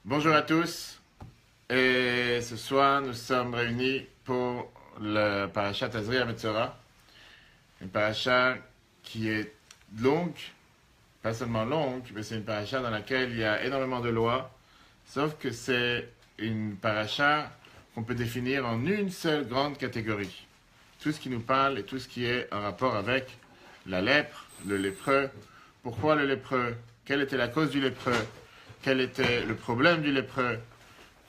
Bonjour à tous. Et ce soir, nous sommes réunis pour le parashat Tazria Metzora. Une paracha qui est longue, pas seulement longue, mais c'est une paracha dans laquelle il y a énormément de lois. Sauf que c'est une paracha qu'on peut définir en une seule grande catégorie. Tout ce qui nous parle et tout ce qui est en rapport avec la lèpre, le lépreux. Pourquoi le lépreux? Quelle était la cause du lépreux? Quel était le problème du lépreux?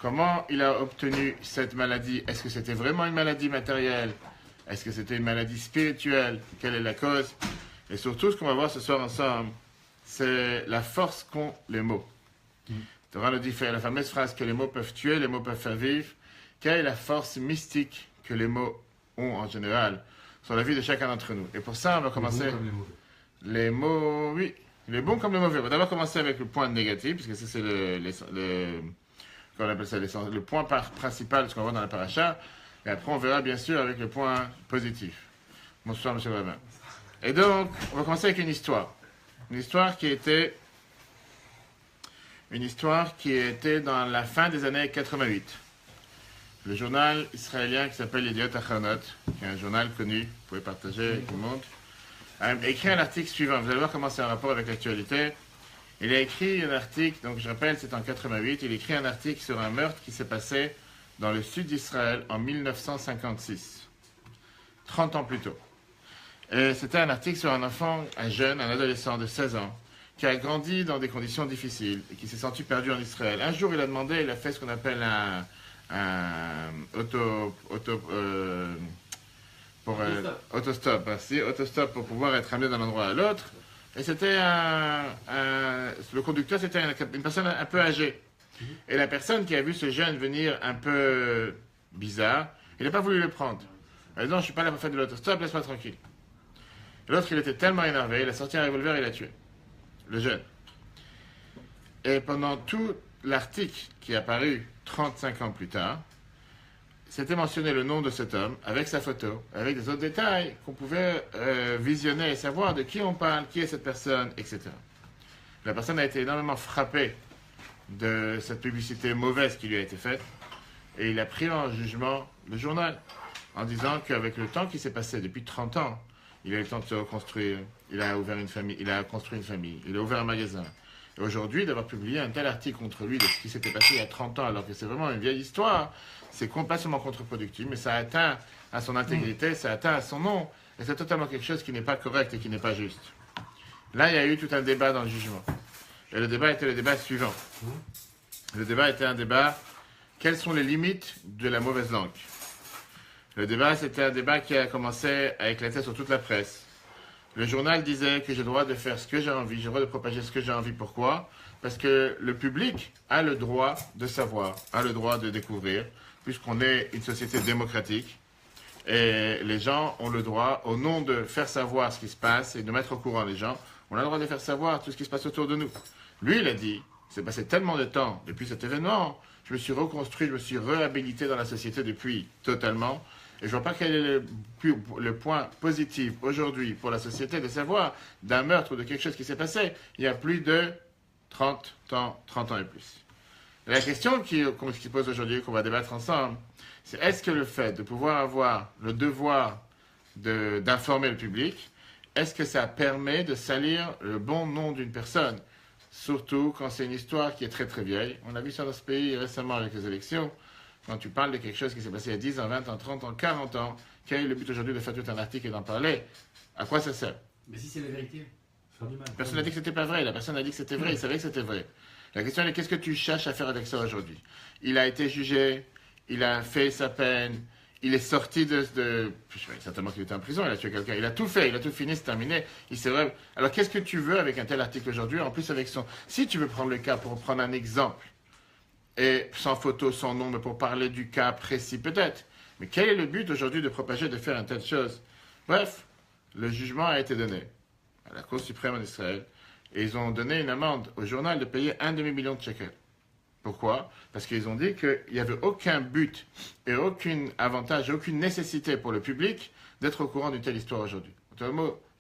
Comment il a obtenu cette maladie? Est-ce que c'était vraiment une maladie matérielle? Est-ce que c'était une maladie spirituelle? Quelle est la cause? Et surtout, ce qu'on va voir ce soir ensemble, c'est la force qu'ont les mots. Torah nous dit, la fameuse phrase que les mots peuvent tuer, les mots peuvent faire vivre. Quelle est la force mystique que les mots ont en général sur la vie de chacun d'entre nous? Et pour ça, on va commencer. Les mots, oui. Les bons comme les mauvais. On va d'abord commencer avec le point négatif, puisque ça c'est qu'on appelle ça le point principal de ce qu'on voit dans la paracha. Et après on verra bien sûr avec le point positif. Bonsoir M. Rabin. Et donc, on va commencer avec une histoire. Une histoire qui était dans la fin des années 88. Le journal israélien qui s'appelle Yediot Achronot, qui est un journal connu, vous pouvez partager avec tout le monde, a écrit un article suivant. Vous allez voir comment c'est en rapport avec l'actualité. Il a écrit un article, donc je rappelle, c'est en 88, il a écrit un article sur un meurtre qui s'est passé dans le sud d'Israël en 1956, 30 ans plus tôt. Et c'était un article sur un enfant, un jeune, un adolescent de 16 ans, qui a grandi dans des conditions difficiles et qui s'est senti perdu en Israël. Un jour, il a fait ce qu'on appelle autostop, merci, autostop pour pouvoir être amené d'un endroit à l'autre. Et c'était le conducteur, c'était une personne un peu âgée. Et la personne qui a vu ce jeune venir un peu bizarre, il n'a pas voulu le prendre. Il a dit non, je ne suis pas là pour faire de l'autostop, laisse-moi tranquille. Et l'autre, il était tellement énervé, il a sorti un revolver et il l'a tué. Le jeune. Et pendant tout l'article qui est apparu 35 ans plus tard, c'était mentionné le nom de cet homme, avec sa photo, avec des autres détails qu'on pouvait visionner et savoir de qui on parle, qui est cette personne, etc. La personne a été énormément frappée de cette publicité mauvaise qui lui a été faite, et il a pris en jugement le journal, en disant qu'avec le temps qui s'est passé depuis 30 ans, il a eu le temps de se reconstruire, il a ouvert une famille, il a construit une famille, il a ouvert un magasin. Et aujourd'hui, d'avoir publié un tel article contre lui de ce qui s'était passé il y a 30 ans, alors que c'est vraiment une vieille histoire, c'est complètement contre-productif, mais ça atteint à son intégrité, ça atteint à son nom, et c'est totalement quelque chose qui n'est pas correct et qui n'est pas juste. Là, il y a eu tout un débat dans le jugement. Et le débat était le débat suivant. Le débat était un débat, quelles sont les limites de la mauvaise langue? Le débat, c'était un débat qui a commencé à éclater sur toute la presse. Le journal disait que j'ai le droit de faire ce que j'ai envie, j'ai le droit de propager ce que j'ai envie. Pourquoi? Parce que le public a le droit de savoir, a le droit de découvrir, puisqu'on est une société démocratique. Et les gens ont le droit, au nom de faire savoir ce qui se passe et de mettre au courant les gens, on a le droit de faire savoir tout ce qui se passe autour de nous. Lui, il a dit, il s'est passé tellement de temps depuis cet événement, je me suis reconstruit, je me suis réhabilité dans la société depuis totalement. Et je ne vois pas quel est le point positif aujourd'hui pour la société de savoir d'un meurtre ou de quelque chose qui s'est passé il y a plus de 30 ans et plus. Et la question qui se pose aujourd'hui, qu'on va débattre ensemble, c'est est-ce que le fait de pouvoir avoir le devoir d'informer le public, est-ce que ça permet de salir le bon nom d'une personne? Surtout quand c'est une histoire qui est très très vieille. On a vu ça dans ce pays récemment avec les élections. Quand tu parles de quelque chose qui s'est passé il y a 10 ans, 20 ans, 30 ans, 40 ans, quel est le but aujourd'hui de faire tout un article et d'en parler? À quoi ça sert? Mais si c'est la vérité, faire du mal. Personne n'a dit que c'était pas vrai, la personne a dit que c'était vrai, il savait que c'était vrai. La question est qu'est-ce que tu cherches à faire avec ça aujourd'hui? Il a été jugé, il a fait sa peine, il est sorti certainement qu'il était en prison, il a tué quelqu'un, il a tout fait, il a tout fini, c'est terminé. Alors qu'est-ce que tu veux avec un tel article aujourd'hui? En plus avec son... Si tu veux prendre le cas pour prendre un exemple, et sans photo, sans nom, mais pour parler du cas précis peut-être. Mais quel est le but aujourd'hui de propager, de faire une telle chose? Bref, le jugement a été donné à la Cour suprême en Israël, et ils ont donné une amende au journal de payer 1 demi-million de shekels. Pourquoi? Parce qu'ils ont dit qu'il n'y avait aucun but et aucun avantage, aucune nécessité pour le public d'être au courant d'une telle histoire aujourd'hui. Il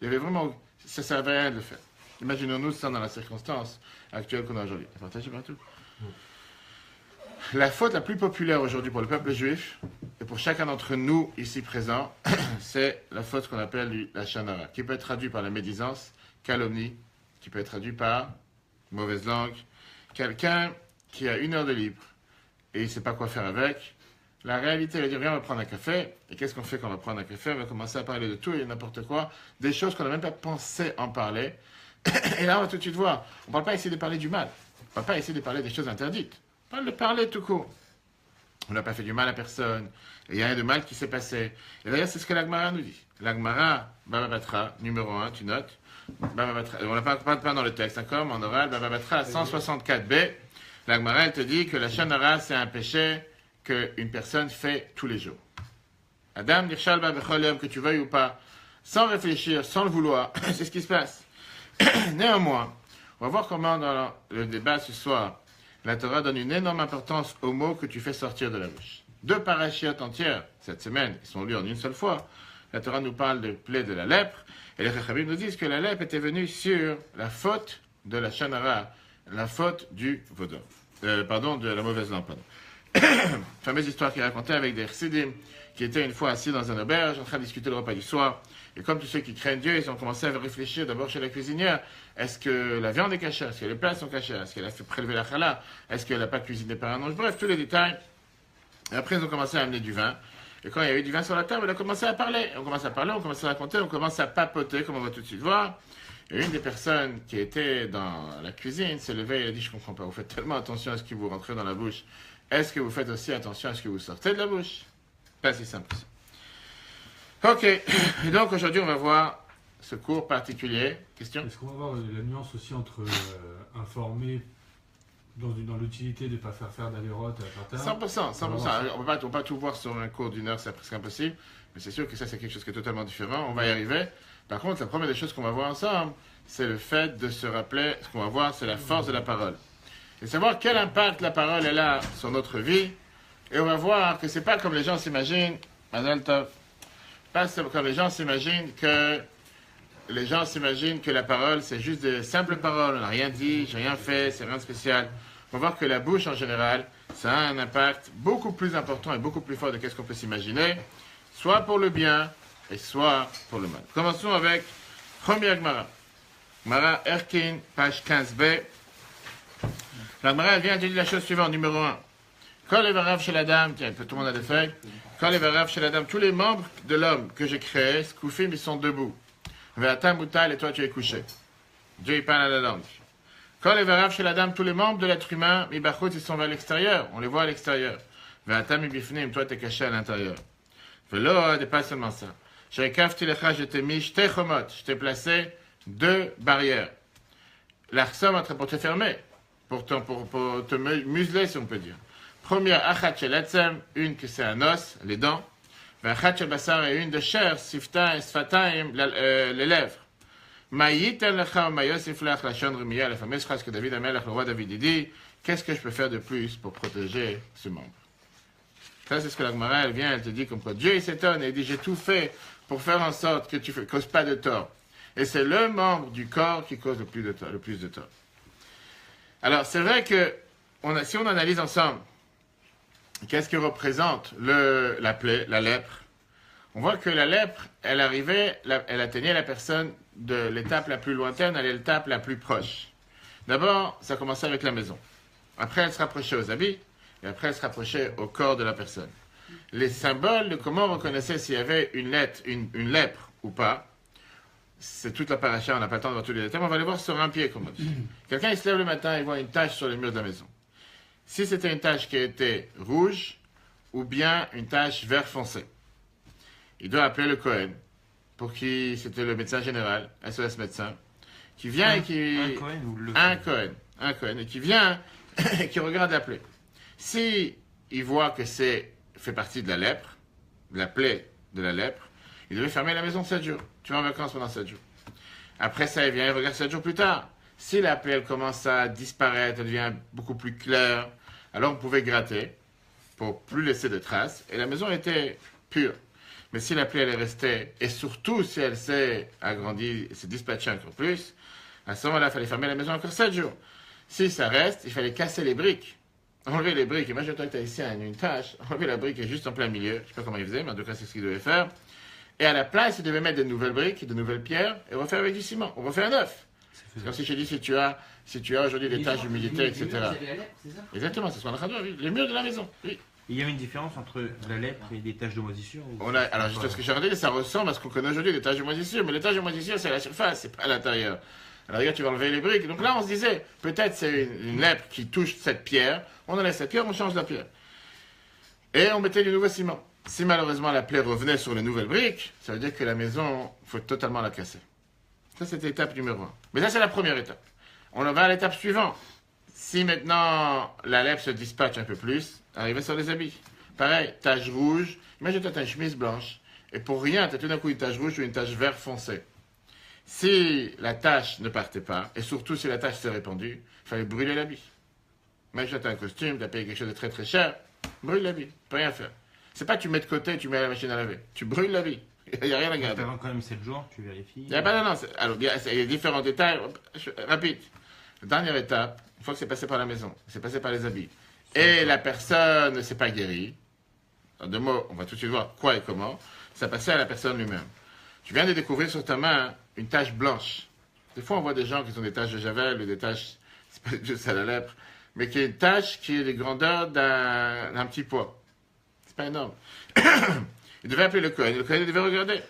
y avait vraiment... Ça ne servait à rien de le faire. Imaginons-nous ça dans la circonstance actuelle qu'on a aujourd'hui. Partagez partout. la faute la plus populaire aujourd'hui pour le peuple juif, et pour chacun d'entre nous ici présents, c'est la faute qu'on appelle la shanara, qui peut être traduite par la médisance, calomnie, qui peut être traduit par mauvaise langue. Quelqu'un qui a 1 heure de libre et il ne sait pas quoi faire avec, la réalité, il va dire, viens, on va prendre un café. Et qu'est-ce qu'on fait quand on va prendre un café? On va commencer à parler de tout et n'importe quoi, des choses qu'on n'a même pas pensé en parler. Et là, on va tout de suite voir. On ne parle pas ici de parler du mal. On ne parle pas ici de parler des choses interdites. On parle de parler tout court. On n'a pas fait du mal à personne. Il n'y a rien de mal qui s'est passé. Et d'ailleurs, c'est ce que l'Agmara nous dit. L'Agmara, Baba Batra, numéro 1, tu notes. Baba Batra, on n'a pas dans le texte, d'accord, mais en oral, Baba Batra, 164b. L'Agmara, elle te dit que la shanara, c'est un péché qu'une personne fait tous les jours. Adam, Nirshal, Babecholem, que tu veuilles ou pas, sans réfléchir, sans le vouloir, c'est ce qui se passe. Néanmoins, on va voir comment dans le débat ce soir, la Torah donne une énorme importance aux mots que tu fais sortir de la bouche. 2 parachiotes entières, cette semaine, ils sont lus en une seule fois. La Torah nous parle de plaie de la lèpre, et les Chachamim nous disent que la lèpre était venue sur la faute de la shanara, la faute du vaudor. De la mauvaise langue, pardon. Fameuse histoire qui est racontée avec des chassidim qui étaient une fois assis dans un auberge en train de discuter le repas du soir. Et comme tous ceux qui craignent Dieu, ils ont commencé à réfléchir d'abord chez la cuisinière. Est-ce que la viande est cachée? Est-ce que les plats sont cachés? Est-ce qu'elle a fait prélever la challah? Est-ce qu'elle n'a pas cuisiné par un ange? Bref, tous les détails. Et après, ils ont commencé à amener du vin. Et quand il y a eu du vin sur la table, elle a commencé à parler. On commence à parler, on commence à raconter, on commence à papoter, comme on va tout de suite voir. Et une des personnes qui était dans la cuisine s'est levée et a dit, je ne comprends pas, vous faites tellement attention à ce que vous rentrez dans la bouche. Est-ce que vous faites aussi attention à ce que vous sortez de la bouche? Pas si simple que ça. Ok, et donc aujourd'hui on va voir ce cours particulier. Question? Est-ce qu'on va voir la nuance aussi entre informer dans l'utilité de ne pas faire d'aller-route à la 100%. On ne peut pas tout voir sur un cours d'1 heure, c'est presque impossible. Mais c'est sûr que ça c'est quelque chose qui est totalement différent. On va y arriver. Par contre, la première des choses qu'on va voir ensemble, c'est le fait de se rappeler, ce qu'on va voir, c'est la force de la parole. Et savoir quel impact la parole elle a sur notre vie. Et on va voir que c'est pas comme les gens s'imaginent, Mazal Tov, pas comme les gens s'imaginent que la parole c'est juste des simples paroles, on n'a rien dit, j'ai rien fait, c'est rien de spécial. On va voir que la bouche en général, ça a un impact beaucoup plus important et beaucoup plus fort de ce qu'on peut s'imaginer, soit pour le bien et soit pour le mal. Commençons avec première Gemara. Gemara Erkin, page 15b. La Gemara vient de dire la chose suivante, numéro 1. Quand les varav chez la dame, tiens, tout le monde a des feuilles. Quand les varav chez la dame, tous les membres de l'homme que j'ai créé, Skoufim, ils sont debout. Ve'atam mutal, et toi tu es couché. Dieu il parle à la langue. Quand les varav chez la dame, tous les membres de l'être humain, Mibachut, ils sont vers l'extérieur. On les voit à l'extérieur. Ve'atam mibifnim, toi tu es caché à l'intérieur. Ve'lo, et pas seulement ça. Sheikafti lecha, je t'ai mis, je t'ai placé 2 barrières. L'achsom pour te fermer, pour te museler, si on peut dire. Première, achat shel etzem, une que c'est un os, les dents. Achat shel basar et une de chair, sifta et sfataim, les lèvres. Maïten lecha mayosif lach lachon remiya, la fameuse phrase que David Amelach, le roi David, dit, qu'est-ce que je peux faire de plus pour protéger ce membre? Ça, c'est ce que la Gemara, elle vient, elle te dit comme quoi Dieu, il s'étonne et il dit, j'ai tout fait pour faire en sorte que tu ne causes pas de tort. Et c'est le membre du corps qui cause le plus de tort. Alors, c'est vrai que si on analyse ensemble, qu'est-ce que représente la plaie, la lèpre? On voit que la lèpre, elle atteignait la personne de l'étape la plus lointaine à l'étape la plus proche. D'abord, ça commençait avec la maison. Après, elle se rapprochait aux habits, et après, elle se rapprochait au corps de la personne. Les symboles de comment on reconnaissait s'il y avait une lèpre ou pas, c'est toute la paracha, on n'a pas le temps de voir tous les détails, mais on va les voir sur un pied, comme on dit. Quelqu'un, il se lève le matin, il voit une tache sur les murs de la maison. Si c'était une tache qui était rouge, ou bien une tache vert foncé, il doit appeler le Cohen, c'était le médecin général, SOS médecin, qui vient et qui... Un Cohen ou le Un Cohen, et qui vient et qui regarde la plaie. Si il voit que fait partie de la lèpre, de la plaie de la lèpre, il devait fermer la maison 7 jours. Tu vas en vacances pendant 7 jours. Après ça, il vient et regarde 7 jours plus tard. Si la plaie elle commence à disparaître, elle devient beaucoup plus claire, alors on pouvait gratter pour plus laisser de traces, et la maison était pure. Mais si la plaie elle est restée, et surtout si elle s'est agrandie, s'est dispatchée encore plus, à ce moment-là, il fallait fermer la maison encore 7 jours. Si ça reste, il fallait casser les briques. enlever les briques. Imagine-toi que tu as ici une tâche, enlever la brique est juste en plein milieu. Je ne sais pas comment il faisait, mais en tout cas, c'est ce qu'il devait faire. Et à la place, il devait mettre de nouvelles briques, de nouvelles pierres, et refaire avec du ciment. On refait un neuf. C'est comme si je te dis, si tu as aujourd'hui des tâches d'humidité, etc. Exactement, c'est ce qu'on est en train de voir, oui. Les murs de la maison, oui. Il y a une différence entre la lèpre et des taches de moisissure Alors, juste ce que j'ai regardé, ça ressemble à ce qu'on connaît aujourd'hui, les taches de moisissure. Mais les taches de moisissure, c'est à la surface, c'est pas à l'intérieur. Alors, regarde, tu vas enlever les briques. Donc là, on se disait, peut-être c'est une lèpre qui touche cette pierre. On enlève cette pierre, on change la pierre. Et on mettait du nouveau ciment. Si malheureusement la plaie revenait sur les nouvelles briques, ça veut dire que la maison, il faut totalement la casser. Ça, c'était l'étape numéro 1. Mais ça, c'est la première étape. On va à l'étape suivante. Si maintenant la lèpre se dispatche un peu plus, arriver sur les habits. Pareil, tache rouge. Imagine-toi, tu as une chemise blanche. Et pour rien, tu as tout d'un coup une tache rouge ou une tache vert foncé. Si la tache ne partait pas, et surtout si la tache s'est répandue, il fallait brûler l'habit. Imagine-toi, tu as un costume, tu as payé quelque chose de très très cher, brûle l'habit, tu peux rien faire. C'est pas tu mets de côté, tu mets à la machine à laver. Tu brûles l'habit. Il n'y a rien à garder. Pendant quand même 7 jours, tu vérifies. Alors, il y a différents détails. Rapide. La dernière étape, une fois que c'est passé par la maison, c'est passé par les habits, et la personne ne s'est pas guérie, en 2 mots, on va tout de suite voir quoi et comment, ça passait à la personne lui-même. Tu viens de découvrir sur ta main une tache blanche. Des fois, on voit des gens qui ont des taches de javel ou des taches, c'est pas juste à la lèpre, mais qui est une tache qui est de grandeur d'un petit pois. C'est pas énorme. Il devait appeler le Cohen devait regarder.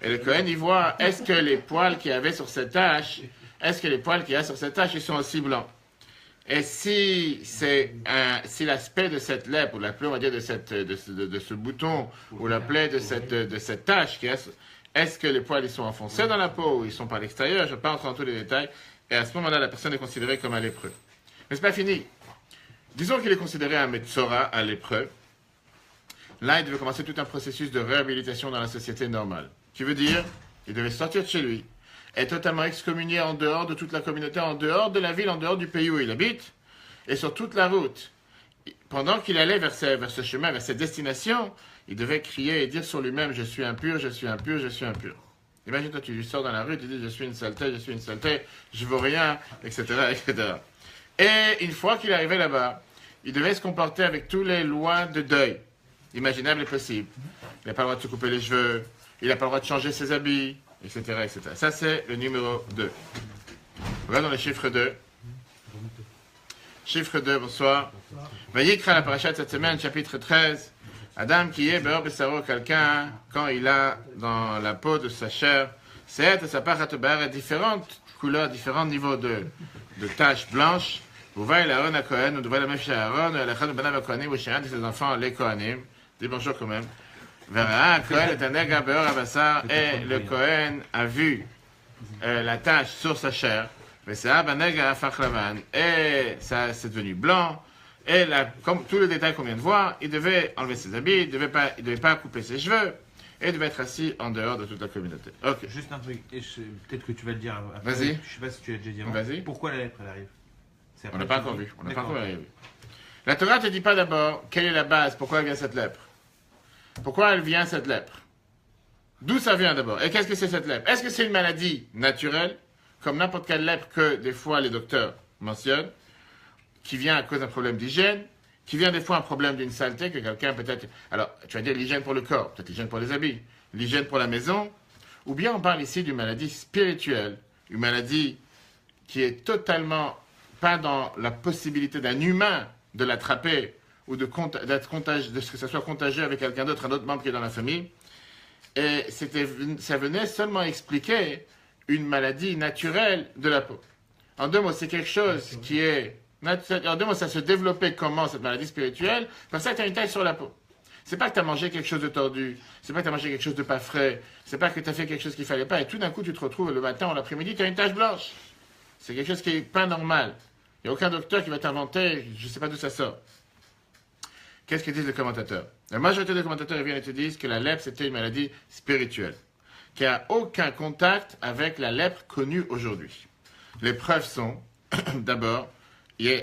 Et le Cohen, il voit, est-ce que les poils qu'il y avait sur cette tache, ils sont aussi blancs? Et si l'aspect de cette lèpre, ou la plaie, on va dire, de ce bouton, ou la plaie de cette tache, est-ce que les poils, ils sont enfoncés dans la peau, ou ils sont par l'extérieur? Je ne vais pas entrer dans tous les détails. Et à ce moment-là, la personne est considérée comme un lépreux. Mais c'est pas fini. Disons qu'il est considéré un Metzora, un lépreux. Là, il devait commencer tout un processus de réhabilitation dans la société normale. Qui veut dire, il devait sortir de chez lui, être totalement excommunié en dehors de toute la communauté, en dehors de la ville, en dehors du pays où il habite, et sur toute la route. Pendant qu'il allait vers ce chemin, vers cette destination, il devait crier et dire sur lui-même, je suis impur, je suis impur, je suis impur. Imagine-toi, tu lui sors dans la rue, tu dis, je suis une saleté, je vaux rien, etc., etc. Et une fois qu'il arrivait là-bas, il devait se comporter avec toutes les lois de deuil, imaginables et possibles. Il n'a pas le droit de se couper les cheveux, il n'a pas le droit de changer ses habits, etc., etc. Ça, c'est le numéro 2. Regardons le chiffre 2. Chiffre 2, bonsoir. Vayikra, la paracha de cette semaine, chapitre 13. Adam qui est Beor Bessaro, quelqu'un, quand il a dans la peau de sa chair, c'est sa part à différentes couleurs, différents niveaux de taches blanches. Vous voyez l'Aaron à Cohen, vous voyez la même chose à Aaron, la Chad Banav à Kohanim, vous voyez ses enfants, les Kohanim. Dis bonjour quand même. Vera, Cohen est un nègre Beor Abassar, et le Cohen a vu la tache sur sa chair. Mais c'est un nègre à Fachlavan, et ça c'est devenu blanc. Et là, comme tous les détails qu'on vient de voir, il devait enlever ses habits, il devait pas couper ses cheveux, et il devait être assis en dehors de toute la communauté. Ok. Juste un truc, peut-être que tu vas le dire après. Vas-y. Je sais pas si tu l'as déjà dit avant. Vas-y. Pourquoi la lèpre elle arrive? On n'a pas encore vu. On n'a pas encore vu. La Torah ne te dit pas d'abord quelle est la base, pourquoi elle vient cette lèpre. Pourquoi elle vient cette lèpre? D'où ça vient d'abord? Et qu'est-ce que c'est cette lèpre? Est-ce que c'est une maladie naturelle, comme n'importe quelle lèpre que des fois les docteurs mentionnent, qui vient à cause d'un problème d'hygiène, qui vient des fois un problème d'une saleté, que quelqu'un peut-être... Alors, tu vas dire l'hygiène pour le corps, peut-être l'hygiène pour les habits, l'hygiène pour la maison, ou bien on parle ici d'une maladie spirituelle, une maladie qui est totalement pas dans la possibilité d'un humain de l'attraper, ou d'être contagieux, de que ça soit contagieux avec quelqu'un d'autre, un autre membre qui est dans la famille. Et ça venait seulement expliquer une maladie naturelle de la peau. En 2 mots, c'est quelque chose qui est... En 2 mots, ça se développait comment, cette maladie spirituelle? Parce que tu as une tache sur la peau. C'est pas que tu as mangé quelque chose de tordu, c'est pas que tu as mangé quelque chose de pas frais, c'est pas que tu as fait quelque chose qu'il fallait pas, et tout d'un coup, tu te retrouves le matin ou l'après-midi, tu as une tache blanche. C'est quelque chose qui est pas normal. Il n'y a aucun docteur qui va t'inventer, je ne sais pas d'où ça sort. Qu'est-ce que disent les commentateurs? La majorité des commentateurs viennent et te disent que la lèpre, c'était une maladie spirituelle, qui n'a aucun contact avec la lèpre connue aujourd'hui. Les preuves sont, d'abord,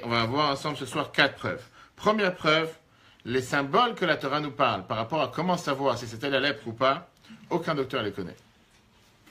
on va voir ensemble ce soir 4 preuves. Première preuve, les symboles que la Torah nous parle par rapport à comment savoir si c'était la lèpre ou pas, aucun docteur les connaît.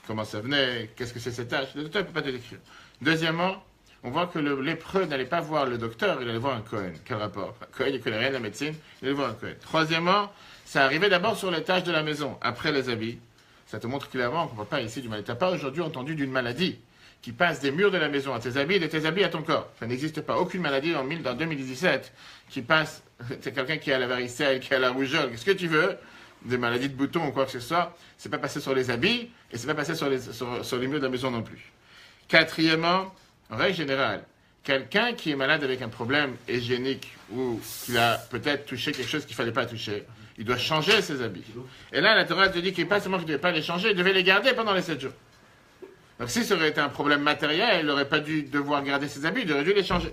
Comment ça venait, qu'est-ce que c'est cette tache, le docteur ne peut pas te l'écrire. Deuxièmement, on voit que le lépreux n'allait pas voir le docteur, il allait voir un Cohen. Quel rapport? Un Cohen, il ne connaît rien de la médecine, il allait voir un Cohen. Troisièmement, ça arrivait d'abord sur les tâches de la maison, après les habits. Ça te montre clairement qu'on ne parle pas ici du mal. Tu n'as pas aujourd'hui entendu d'une maladie qui passe des murs de la maison à tes habits et de tes habits à ton corps. Ça n'existe pas. Aucune maladie dans 2017 qui passe, c'est quelqu'un qui a la varicelle, qui a la rougeole, qu'est-ce que tu veux, des maladies de boutons ou quoi que ce soit, c'est pas passé sur les habits et c'est pas passé sur les murs de la maison non plus. Quatrièmement, en règle générale, quelqu'un qui est malade avec un problème hygiénique ou qui a peut-être touché quelque chose qu'il ne fallait pas toucher, il doit changer ses habits. Et là, la Torah te dit qu'il pas seulement qu'il ne devait pas les changer, il devait les garder pendant les 7 jours. Donc si ça aurait été un problème matériel, il n'aurait pas dû devoir garder ses habits, il aurait dû les changer.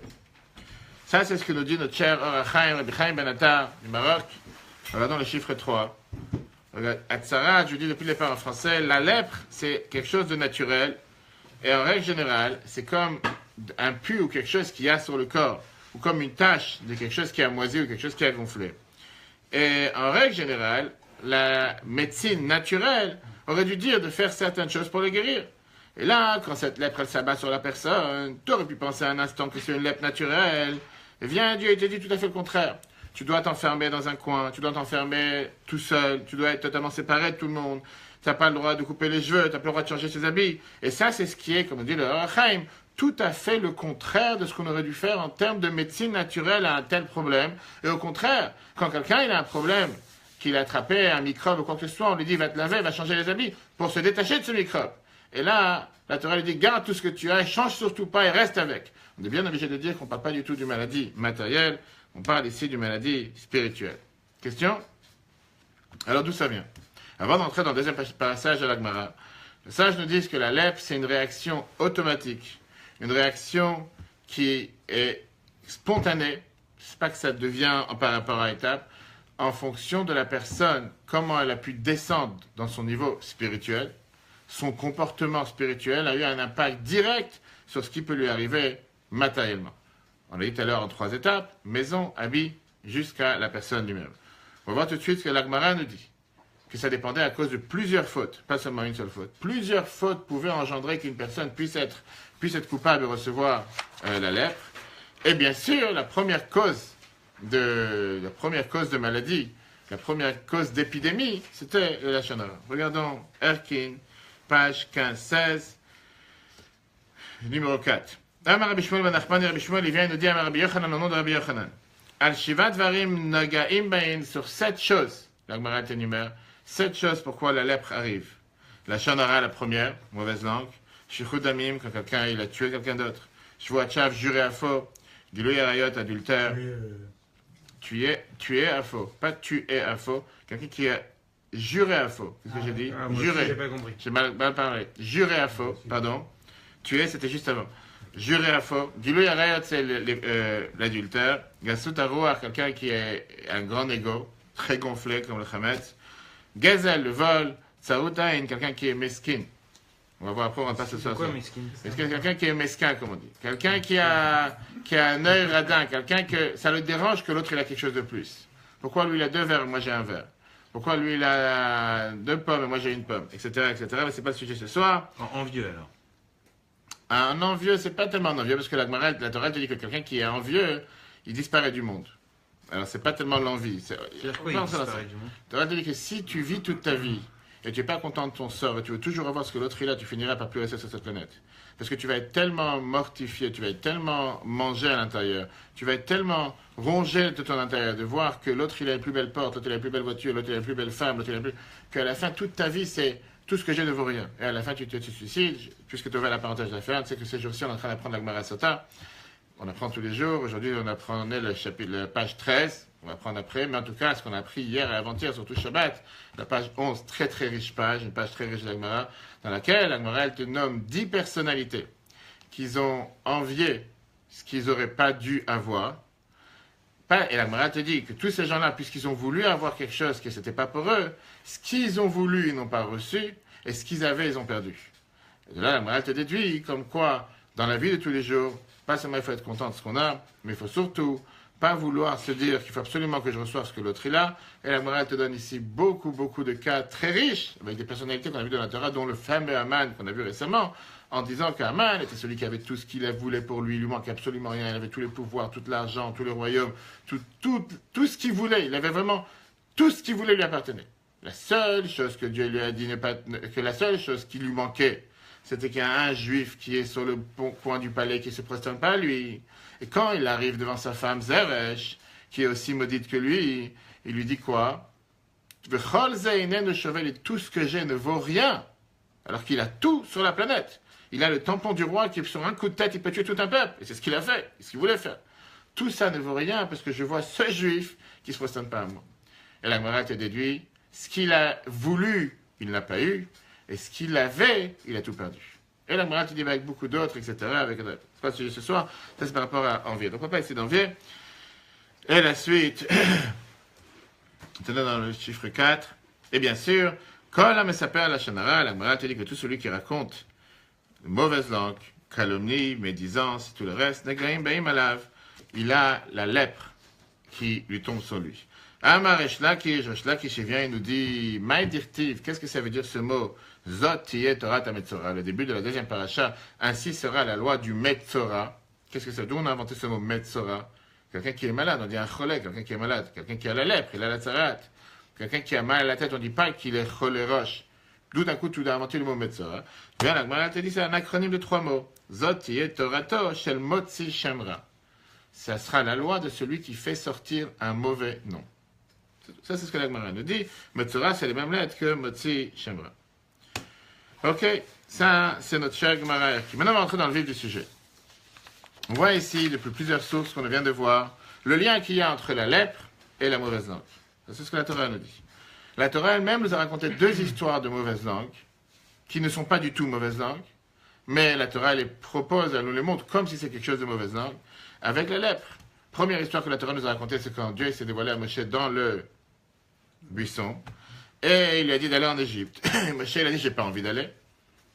Ça, c'est ce que nous dit notre cher Or HaChaim, Rabbi Chaim Ben Attar du Maroc. Regardons le chiffre 3. Atzara, je dis depuis le départ en français, la lèpre, c'est quelque chose de naturel. Et en règle générale, c'est comme un pu ou quelque chose qu'il y a sur le corps, ou comme une tache de quelque chose qui a moisi ou quelque chose qui a gonflé. Et en règle générale, la médecine naturelle aurait dû dire de faire certaines choses pour le guérir. Et là, quand cette lèpre elle s'abat sur la personne, tu aurais pu penser un instant que c'est une lèpre naturelle. Et viens, Dieu, il te dit tout à fait le contraire. Tu dois t'enfermer dans un coin, tu dois t'enfermer tout seul, tu dois être totalement séparé de tout le monde. Tu n'as pas le droit de couper les cheveux, tu n'as pas le droit de changer ses habits. Et ça, c'est ce qui est, comme on dit le Or HaChaim, tout à fait le contraire de ce qu'on aurait dû faire en termes de médecine naturelle à un tel problème. Et au contraire, quand quelqu'un il a un problème, qu'il a attrapé un microbe ou quoi que ce soit, on lui dit va te laver, va changer les habits pour se détacher de ce microbe. Et là, la Torah lui dit garde tout ce que tu as, change surtout pas et reste avec. On est bien obligé de dire qu'on ne parle pas du tout d'une maladie matérielle, on parle ici d'une maladie spirituelle. Question? Alors d'où ça vient? Avant d'entrer dans le deuxième passage de la Gemara, les sages nous disent que la lèpre, c'est une réaction automatique, une réaction qui est spontanée, c'est pas que ça devient par rapport à étape, en fonction de la personne, comment elle a pu descendre dans son niveau spirituel, son comportement spirituel a eu un impact direct sur ce qui peut lui arriver matériellement. On l'a dit tout à l'heure en 3 étapes, maison, habit, jusqu'à la personne lui-même. On va voir tout de suite ce que la Gemara nous dit, que ça dépendait à cause de plusieurs fautes, pas seulement une seule faute. Plusieurs fautes pouvaient engendrer qu'une personne puisse être coupable de recevoir la lèpre. Et bien sûr, la première cause de maladie, la première cause d'épidémie, c'était le Lachon Hara. Regardons Erkin, page 15-16, numéro 4. Amar Rabbi Shmuel ben Nachman, Rabbi Shmuel, il vient et nous dit Amar Rabbi Yochanan, au nom de Rabbi Yochanan. Al Shivat Varim Nagaim Bain, sur 7 choses, la Gemara énumère, 7 choses pourquoi la lèpre arrive. Lachon Hara, la première, mauvaise langue. Shichud Damim, quand quelqu'un il a tué quelqu'un d'autre. Shvuat Shav, juré à faux. Gilui Arayot, adultère. Tu es à faux, pas tu es à faux. Quelqu'un qui a juré à faux. Qu'est-ce que j'ai dit? Juré. J'ai pas compris. J'ai mal parlé. Juré à faux, pardon. Tu es, c'était juste avant. Juré à faux. Gilui Arayot, c'est l'adultère. Gasut Arouar, quelqu'un qui a un grand ego, très gonflé comme le Chametz. Gazel, le vol. Tsaoutain, quelqu'un qui est mesquin. On va voir après, on va pas se sortir. Pourquoi mesquin? Est-ce que quelqu'un qui est mesquin, comme on dit? Quelqu'un qui a un œil radin, quelqu'un que ça le dérange que l'autre il a quelque chose de plus. Pourquoi lui il a 2 verres et moi j'ai un verre? Pourquoi lui il a 2 pommes et moi j'ai une pomme? Etc. Mais c'est pas le sujet ce soir. Envieux alors. Un envieux, c'est pas tellement un envieux, parce que la Torah te dit que quelqu'un qui est envieux, il disparaît du monde. Alors c'est pas tellement l'envie. C'est-à-dire quoi, il disparaît du monde? La Torah te dit que si tu vis toute ta vie, et tu n'es pas content de ton sort, et tu veux toujours avoir ce que l'autre il a, tu finiras par plus rester sur cette planète. Parce que tu vas être tellement mortifié, tu vas être tellement mangé à l'intérieur, tu vas être tellement rongé de ton intérieur, de voir que l'autre il a les plus belles portes, l'autre il a les plus belles voitures, l'autre il a les plus belles femmes, l'autre il a les plus... qu'à la fin, toute ta vie, c'est tout ce que j'ai ne vaut rien. Et à la fin, tu te suicides, puisque tu aurais la parenthèse à faire. Tu sais que ces jours-ci, on est en train d'apprendre la Gemara Sota. On apprend tous les jours. Aujourd'hui, on apprenait la page 13. On va apprendre après, mais en tout cas, ce qu'on a appris hier et avant-hier, surtout Shabbat, la page 11, très très riche page, une page très riche de la Gemara, dans laquelle la Gemara, elle te nomme 10 personnalités qu'ils ont envié ce qu'ils n'auraient pas dû avoir. Et la Gemara te dit que tous ces gens-là, puisqu'ils ont voulu avoir quelque chose que ce n'était pas pour eux, ce qu'ils ont voulu, ils n'ont pas reçu, et ce qu'ils avaient, ils ont perdu. Et de là, la Gemara te déduit comme quoi, dans la vie de tous les jours, pas seulement il faut être content de ce qu'on a, mais il faut surtout pas vouloir se dire qu'il faut absolument que je reçoive ce que l'autre il a. Et la Gemara te donne ici beaucoup de cas très riches, avec des personnalités qu'on a vues dans la Torah, dont le fameux Haman qu'on a vu récemment. en disant qu'Aman était celui qui avait tout ce qu'il voulait pour lui, il lui manquait absolument rien, il avait tous les pouvoirs, tout l'argent, tout le royaume, tout ce qu'il voulait, il avait vraiment tout ce qu'il voulait lui appartenait. La seule chose que Dieu lui a dit, que la seule chose qui lui manquait, c'était qu'il y a un juif qui est sur le coin du palais qui ne se prosterne pas à lui. Et quand il arrive devant sa femme Zeresh, qui est aussi maudite que lui, il lui dit quoi? Et tout ce que j'ai ne vaut rien, alors qu'il a tout sur la planète. Il a le tampon du roi qui, sur un coup de tête, il peut tuer tout un peuple. Et c'est ce qu'il a fait, c'est ce qu'il voulait faire. Tout ça ne vaut rien parce que je vois ce juif qui ne se prosterne pas à moi. Et la Gemara te déduit, ce qu'il a voulu, il n'a pas eu, et ce qu'il avait, il a tout perdu. Et la Gemara te dit avec beaucoup d'autres, etc. C'est pas le sujet ce soir, ça c'est par rapport à envier. Donc on va pas essayer d'envier. Et la suite, c'est dans le chiffre 4. Et bien sûr, quand la Messaper la Shanara, la Gemara te dit que tout celui qui raconte mauvaise langue, calomnie, médisance, tout le reste, Negraim Baim Alav, il a la lèpre qui lui tombe sur lui. Amar Eshlakish vient et nous dit Maïdirtiv, qu'est-ce que ça veut dire ce mot? Zot tiye Torah ta Metzora. Le début de la deuxième paracha, ainsi sera la loi du Metzora. Qu'est-ce que c'est? D'où on a inventé ce mot Metzora? Quelqu'un qui est malade, on dit un cholek, quelqu'un qui est malade, quelqu'un qui a la lèpre, il a la tzarat. Quelqu'un qui a mal à la tête, on ne dit pas qu'il est choléroche. D'où d'un coup, tu as inventé le mot Metzora. Bien, la Gemara te dit, c'est un acronyme de 3 mots. Zot tiye Torato shel motzi shemra. Ça sera la loi de celui qui fait sortir un mauvais nom. Ça, c'est ce que la Gemara nous dit. Metzora, c'est les mêmes lettres que motzi shemra. Ok, ça, c'est notre cher Gemara. Maintenant, on va entrer dans le vif du sujet. On voit ici, depuis plusieurs sources qu'on vient de voir, le lien qu'il y a entre la lèpre et la mauvaise langue. C'est ce que la Torah nous dit. La Torah elle-même nous a raconté 2 histoires de mauvaise langue, qui ne sont pas du tout mauvaise langue, mais la Torah elle les propose, elle nous les montre comme si c'est quelque chose de mauvaise langue, avec la lèpre. Première histoire que la Torah nous a racontée, c'est quand Dieu s'est dévoilé à Moshe dans le buisson, et il lui a dit d'aller en Égypte. Et Moshe il a dit, j'ai pas envie d'aller,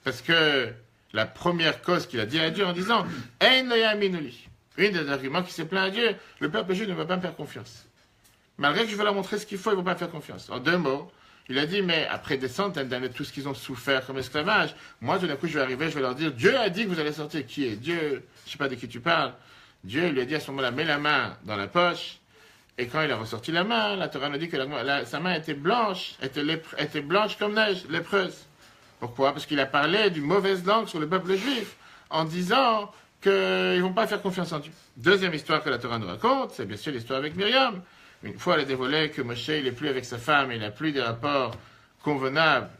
parce que la première cause qu'il a dit à Dieu en disant Ein lo yaminuli. Une des arguments qui s'est plaint à Dieu, le peuple juif ne va pas me faire confiance. Malgré que je vais leur montrer ce qu'il faut, ils ne vont pas me faire confiance. En 2 mots, il a dit, mais après des centaines d'années, tout ce qu'ils ont souffert comme esclavage, moi, tout d'un coup, je vais arriver, je vais leur dire, Dieu a dit que vous allez sortir. Qui est Dieu? Je ne sais pas de qui tu parles. Dieu lui a dit à ce moment-là, mets la main dans la poche. Et quand il a ressorti la main, la Torah nous dit que sa main était blanche, était blanche comme neige, lépreuse. Pourquoi? Parce qu'il a parlé d'une mauvaise langue sur le peuple juif, en disant qu'ils ne vont pas faire confiance en Dieu. Deuxième histoire que la Torah nous raconte, c'est bien sûr l'histoire avec Myriam. Une fois, elle a dévoilé que Moshe, il n'est plus avec sa femme, il n'a plus des rapports convenables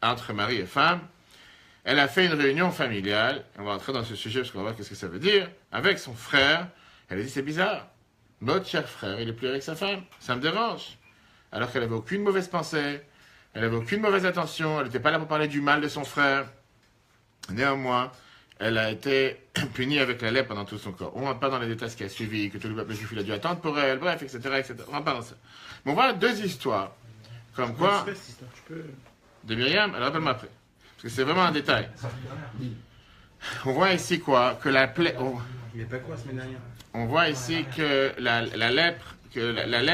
entre mari et femme. Elle a fait une réunion familiale, on va entrer dans ce sujet parce qu'on va voir qu'est-ce que ça veut dire, avec son frère. Elle a dit, c'est bizarre, notre cher frère, il n'est plus avec sa femme, ça me dérange. Alors qu'elle n'avait aucune mauvaise pensée, elle n'avait aucune mauvaise intention, elle n'était pas là pour parler du mal de son frère. Néanmoins, elle a été punie avec la lèpre pendant tout son corps. On ne rentre pas dans les détails ce qui a suivi, que tout le peuple juif a dû attendre pour elle, bref, etc. etc. On ne rentre pas dans ça. Mais on voit 2 histoires. Comme quoi, de Myriam, alors rappelle-moi après. Parce que c'est vraiment un détail. On voit ici quoi? Que la plaie. Il n'y a pas quoi la semaine dernière? On voit ici que la lèpre,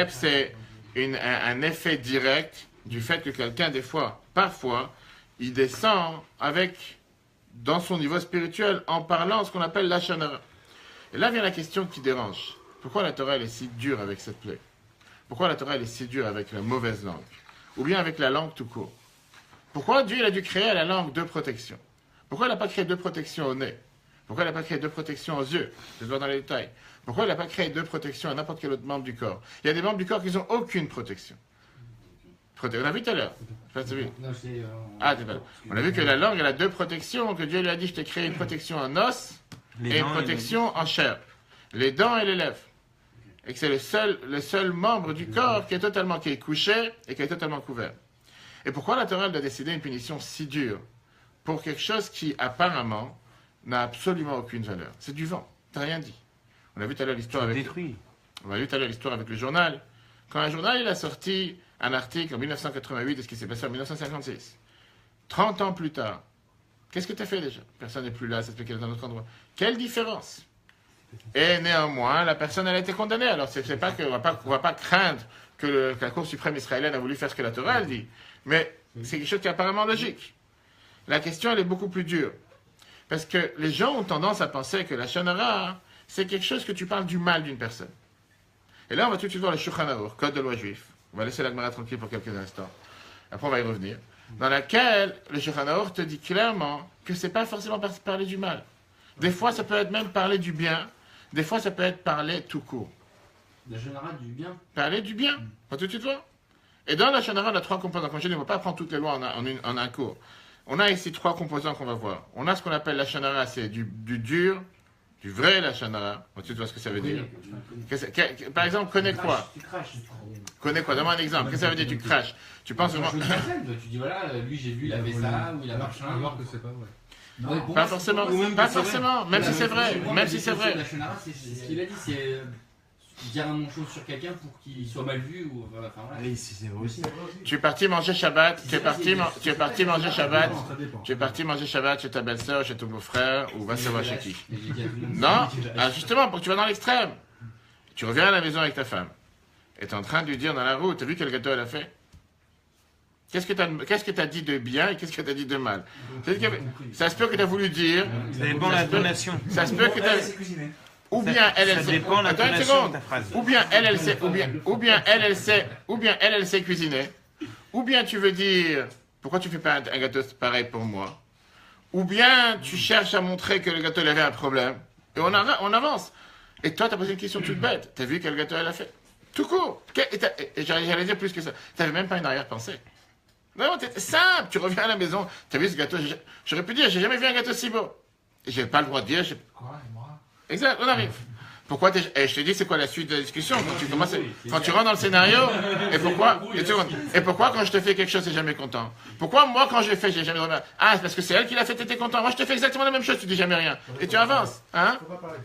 c'est un effet direct du fait que quelqu'un, des fois, parfois, il descend dans son niveau spirituel, en parlant ce qu'on appelle la chanara. Et là vient la question qui dérange. Pourquoi la Torah elle est si dure avec cette plaie? Pourquoi la Torah elle est si dure avec la mauvaise langue? Ou bien avec la langue tout court? Pourquoi Dieu il a dû créer à la langue 2 protections? Pourquoi il n'a pas créé 2 protections au nez? Pourquoi il n'a pas créé 2 protections aux yeux? Je vais voir dans les détails. Pourquoi il n'a pas créé 2 protections à n'importe quel autre membre du corps? Il y a des membres du corps qui n'ont aucune protection. On a vu tout à l'heure. On a vu que la langue, elle a 2 protections, que Dieu lui a dit, je t'ai créé une protection en os et une protection en chair. Les dents et les lèvres. Et que c'est le seul membre du corps qui est couché et qui est totalement couvert. Et pourquoi la Torah a décidé une punition si dure pour quelque chose qui, apparemment, n'a absolument aucune valeur? C'est du vent. Tu n'as rien dit. On a vu tout à l'heure l'histoire avec le journal. Quand un journal il a sorti un article en 1988 de ce qui s'est passé en 1956, 30 ans plus tard, qu'est-ce que tu as fait déjà? Personne n'est plus là, ça se fait qu'elle est dans un autre endroit. Quelle différence? Et néanmoins, la personne elle a été condamnée. Alors c'est pas qu'on va pas craindre que la Cour suprême israélienne a voulu faire ce que la Torah elle dit, mais c'est quelque chose qui est apparemment logique. La question elle est beaucoup plus dure. Parce que les gens ont tendance à penser que la Shonara, c'est quelque chose que tu parles du mal d'une personne. Et là, on va tout de suite voir le Shulchan Aruch, code de loi juif. On va laisser la Gemara tranquille pour quelques instants. Après, on va y revenir. Dans laquelle le Shulchan Aruch te dit clairement que c'est pas forcément parler du mal. Des fois, ça peut être même parler du bien. Des fois, ça peut être parler tout court. La générale du bien. Parler du bien. On va tout de suite voir. Et dans la Shonara, on a trois composants. Comme je dis, on ne va pas prendre toutes les lois en un cours. On a ici trois composants qu'on va voir. On a ce qu'on appelle la Shonara, c'est du dur, du vrai la Shonara. On va tout de suite voir ce que ça veut dire. Par exemple, connais quoi? Tu craches. Connais quoi? Donne-moi un exemple. Qu'est-ce que ça veut dire tu craches? Tu penses vraiment. Tu dis voilà, lui j'ai vu, il avait ça, ou il a marché. Alors que c'est pas vrai. Non, Pas forcément. Pas forcément. Même si c'est vrai. Même si c'est vrai. La Shonara, c'est ce qu'il a dit, c'est dire un non-chose sur quelqu'un pour qu'il soit mal vu ou enfin voilà. Oui, c'est vrai aussi. Tu es parti manger Shabbat. Tu es parti manger Shabbat. Ça dépend. Tu es parti manger Shabbat chez ta belle-sœur, chez ton beau-frère, ou va savoir chez qui. Mais j'ai dit à tout le monde, Non, j'ai dit, ah, justement, pour que tu vas dans l'extrême. Tu reviens à la maison avec ta femme. Et tu es en train de lui dire dans la route, t'as vu quel gâteau elle a fait? Qu'est-ce que tu as dit de bien et qu'est-ce que tu as dit de mal? Ça se peut que tu as voulu dire. Ça dépend de la donation. Ça se peut que tu as. Ou bien elle Ça sait. dépend de la Attends une donation seconde. de ta phrase. Ou bien elle sait. Ou bien elle sait cuisiner. Ou bien tu veux dire, pourquoi tu fais pas un gâteau pareil pour moi? Ou bien tu cherches à montrer que le gâteau il avait un problème. Et on avance. Et toi, tu as posé une question toute bête. Tu as vu quel gâteau elle a fait? Tout court. Et j'allais dire plus que ça. Tu n'avais même pas une arrière-pensée. Non, c'est simple. Tu reviens à la maison. Tu as vu ce gâteau? J'aurais pu dire, j'ai jamais vu un gâteau si beau. Et j'ai pas le droit de dire. Quoi, et moi? Exact, on arrive. Pourquoi je te dis, c'est quoi la suite de la discussion? Quand tu rentres dans le scénario, et pourquoi quand je te fais quelque chose, t'es jamais content? Pourquoi moi, quand je l'ai fait, j'ai jamais remarqué? Ah, c'est parce que c'est elle qui l'a fait, t'étais content. Moi, je te fais exactement la même chose, tu dis jamais rien. Et tu avances, hein?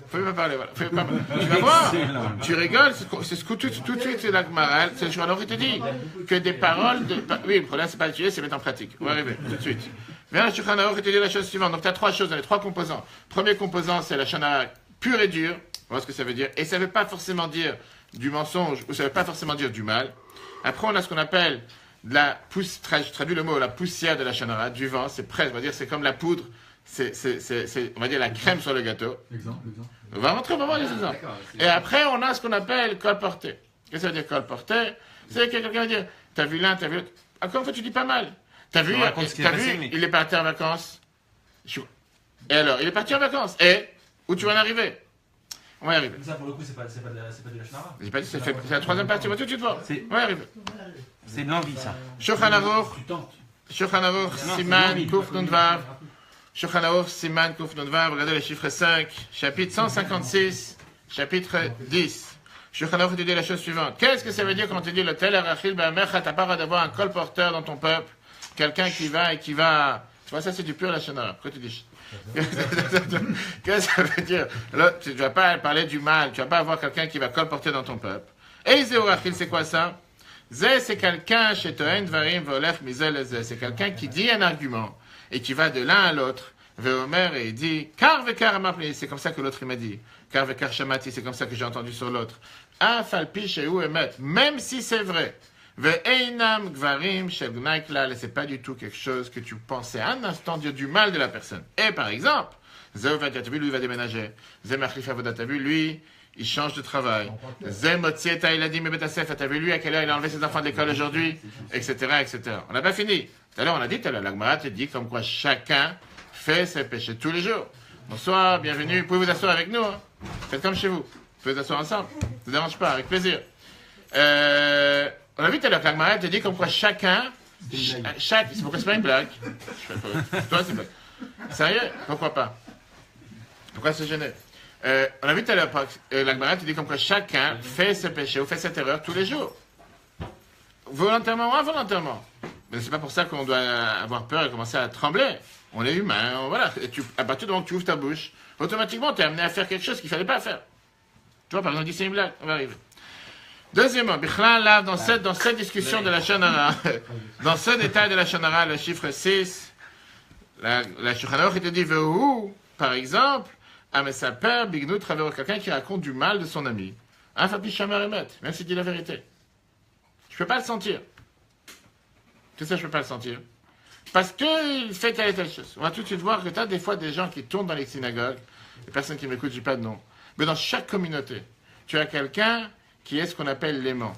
Faut pas parler, voilà. Tu vas voir, tu rigoles, c'est ce que tout de suite, c'est la morale, c'est le journal qui te dit. Que des paroles oui, le problème, c'est pas l'utiliser, c'est mettre en pratique. On va arriver, tout de suite. Viens, le Shulchan Aruch, et te dit la chose suivante. Donc, tu as trois choses, les trois composants. Premier composant, c'est la Shonara pure et dure. On voit ce que ça veut dire. Et ça ne veut pas forcément dire du mensonge, ou ça ne veut pas forcément dire du mal. Après, on a ce qu'on appelle de la poussière, je traduis le mot, la poussière de la Shonara, du vent, c'est presque, on va dire, c'est comme la poudre, c'est, on va dire, la crème sur le gâteau. Exemple. On va rentrer, on va voir les exemples. Et après, on a ce qu'on appelle colporté. Qu'est-ce que ça veut dire colporté? C'est que quelqu'un va dire, t'as vu l'un, t'as vu l'autre. Encore une fois, tu dis pas mal. T'as vu, il est parti en vacances. Et alors, il est parti en vacances. Et où tu vas en arriver? On va y arriver. Ça, pour le coup, c'est pas de la Shonara. J'ai pas dit, c'est la troisième partie. On va tout de suite voir. On va y arriver. C'est de l'envie, ça. Shulchan Aruch, Tu tentes. Shulchan Aruch, Siman, Kuf Nun Vav. Shulchan Aruch, Siman, Kuf Nun Vav. Regardez le chiffre 5, chapitre 156, chapitre 10. Shulchan Aruch te dit la chose suivante. Qu'est-ce que ça veut dire quand tu dis le tel arachil ba'amecha, t'as pas d'avoir un colporteur dans ton peuple, quelqu'un qui va. Tu vois, ça c'est du pur la Shonara. Pourquoi tu dis? Qu'est-ce que ça veut dire? Là, tu ne vas pas parler du mal, tu ne vas pas avoir quelqu'un qui va colporter dans ton peuple. Et Zéorachil, c'est quoi ça? Zé, c'est quelqu'un chez Toen, Varim, Volech, Mizel, Zé. C'est quelqu'un qui dit un argument et qui va de l'un à l'autre. Veomer, et il dit, Kar vekar amapli, c'est comme ça que l'autre il m'a dit. Kar vekar shamati, c'est comme ça que j'ai entendu sur l'autre. Afalpi shehu emet, même si c'est vrai. Ve'einam gvarim shel gnai klal, et c'est pas du tout quelque chose que tu pensais un instant dire du mal de la personne. Et par exemple, Zéovat, t'as vu, lui il va déménager. Zé machlif avodat, t'as vu, lui il change de travail. Zé motzieta, il a dit, mais betasef, t'as vu, lui à quelle heure il a enlevé ses enfants de l'école aujourd'hui, etc., etc. On n'a pas fini. Tout à l'heure, on a dit, la Gemara te dit comme quoi chacun fait ses péchés tous les jours. Bonsoir, bienvenue, vous pouvez vous asseoir avec nous, hein. Faites comme chez vous. Vous pouvez vous asseoir ensemble. Ça ne dérange pas, avec plaisir. On a vu tout à l'heure que la Gemara te dit comme quoi chacun, c'est pourquoi c'est pas une blague. Toi, c'est une blague. Sérieux? Pourquoi pas? Pourquoi se gêner? On a vu tout à l'heure, la Gemara te dit comme quoi chacun fait ce péché ou fait cette erreur tous les jours. Volontairement ou involontairement. Mais c'est pas pour ça qu'on doit avoir peur et commencer à trembler. On est humain, voilà. Et à partir du moment que tu ouvres ta bouche, automatiquement, tu es amené à faire quelque chose qu'il ne fallait pas faire. Tu vois, par exemple, on dit c'est une blague, on va arriver. Deuxièmement, Bichlal, là, dans cette discussion de la Shonara, dans ce détail de la Shonara, le chiffre 6, la Shulchan Aruch, il te dit, Vehu, par exemple, Amesaper, Bignou, travers quelqu'un qui raconte du mal de son ami. Un Fapi Shamer Emet, même s'il dit la vérité. Je ne peux pas le sentir. Tu sais, je ne peux pas le sentir. parce qu'il fait telle et telle chose. On va tout de suite voir que tu as des fois des gens qui tournent dans les synagogues, les personnes qui m'écoutent, je dis pas de nom, mais dans chaque communauté, tu as quelqu'un qui est ce qu'on appelle l'aimant.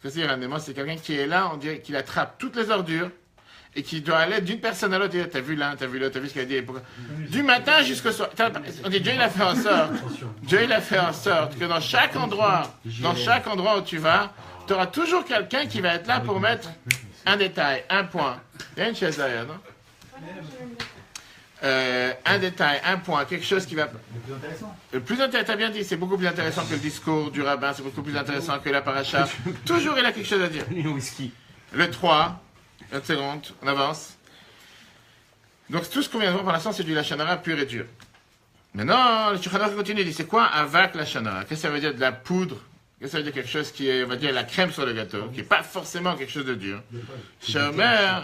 C'est-à-dire un aimant, c'est quelqu'un qui est là, on dirait qu'il attrape toutes les ordures et qui doit aller d'une personne à l'autre, dire t'as vu l'un, t'as vu l'autre, t'as vu ce qu'il a dit. Du matin jusqu'au soir. On dit Dieu il a fait en sorte. Dieu il a fait en sorte que dans chaque endroit où tu vas, tu auras toujours quelqu'un qui va être là pour mettre un détail, un point. Il y a une chaise derrière, non? Un détail, un point, quelque chose qui va... Le plus intéressant. Le plus intéressant, t'as bien dit, c'est beaucoup plus intéressant que le discours du rabbin, c'est beaucoup plus intéressant que la paracha. Toujours il a quelque chose à dire. whisky. Le 3, une seconde, on avance. Donc tout ce qu'on vient de voir pour l'instant, c'est du Lachon Hara pur et dur. Maintenant, le Shulchan Aruch continue, il dit, c'est quoi Avak Lachon Hara? Qu'est-ce que ça veut dire de la poudre? Qu'est-ce que ça veut dire quelque chose qui est, on va dire, la crème sur le gâteau, qui n'est pas forcément quelque chose de dur? Shomer,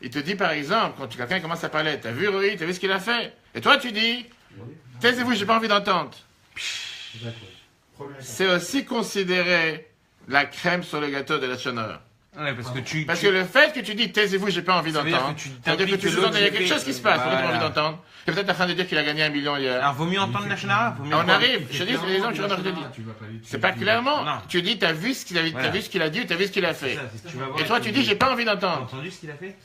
il te dit par exemple, quand quelqu'un commence à parler, t'as vu Rui, t'as vu ce qu'il a fait? Et toi tu dis, taisez-vous, j'ai pas envie d'entendre. C'est aussi considéré la crème sur le gâteau de la Lachon Hara. Ouais, Parce que le fait que tu dis taisez-vous, j'ai pas envie Ça veut dire d'entendre, que tu ça veut dire que tu sous-entends, il y a quelque chose qui se passe, Voilà. tu n'as pas envie d'entendre. Et peut-être en train de dire qu'il a gagné 1 million hier. Alors, vaut mieux entendre la Shonara. On arrive, je te dis, c'est les gens qui ont envie de dire. Tu vas pas lui- C'est pas clairement. Non. Tu dis, t'as vu ce qu'il a, Voilà. t'as vu ce qu'il a dit ou t'as vu ce qu'il a fait. Tu vas voir, Et toi, tu dis, j'ai pas envie T'as d'entendre. entendu ce qu'il a fait?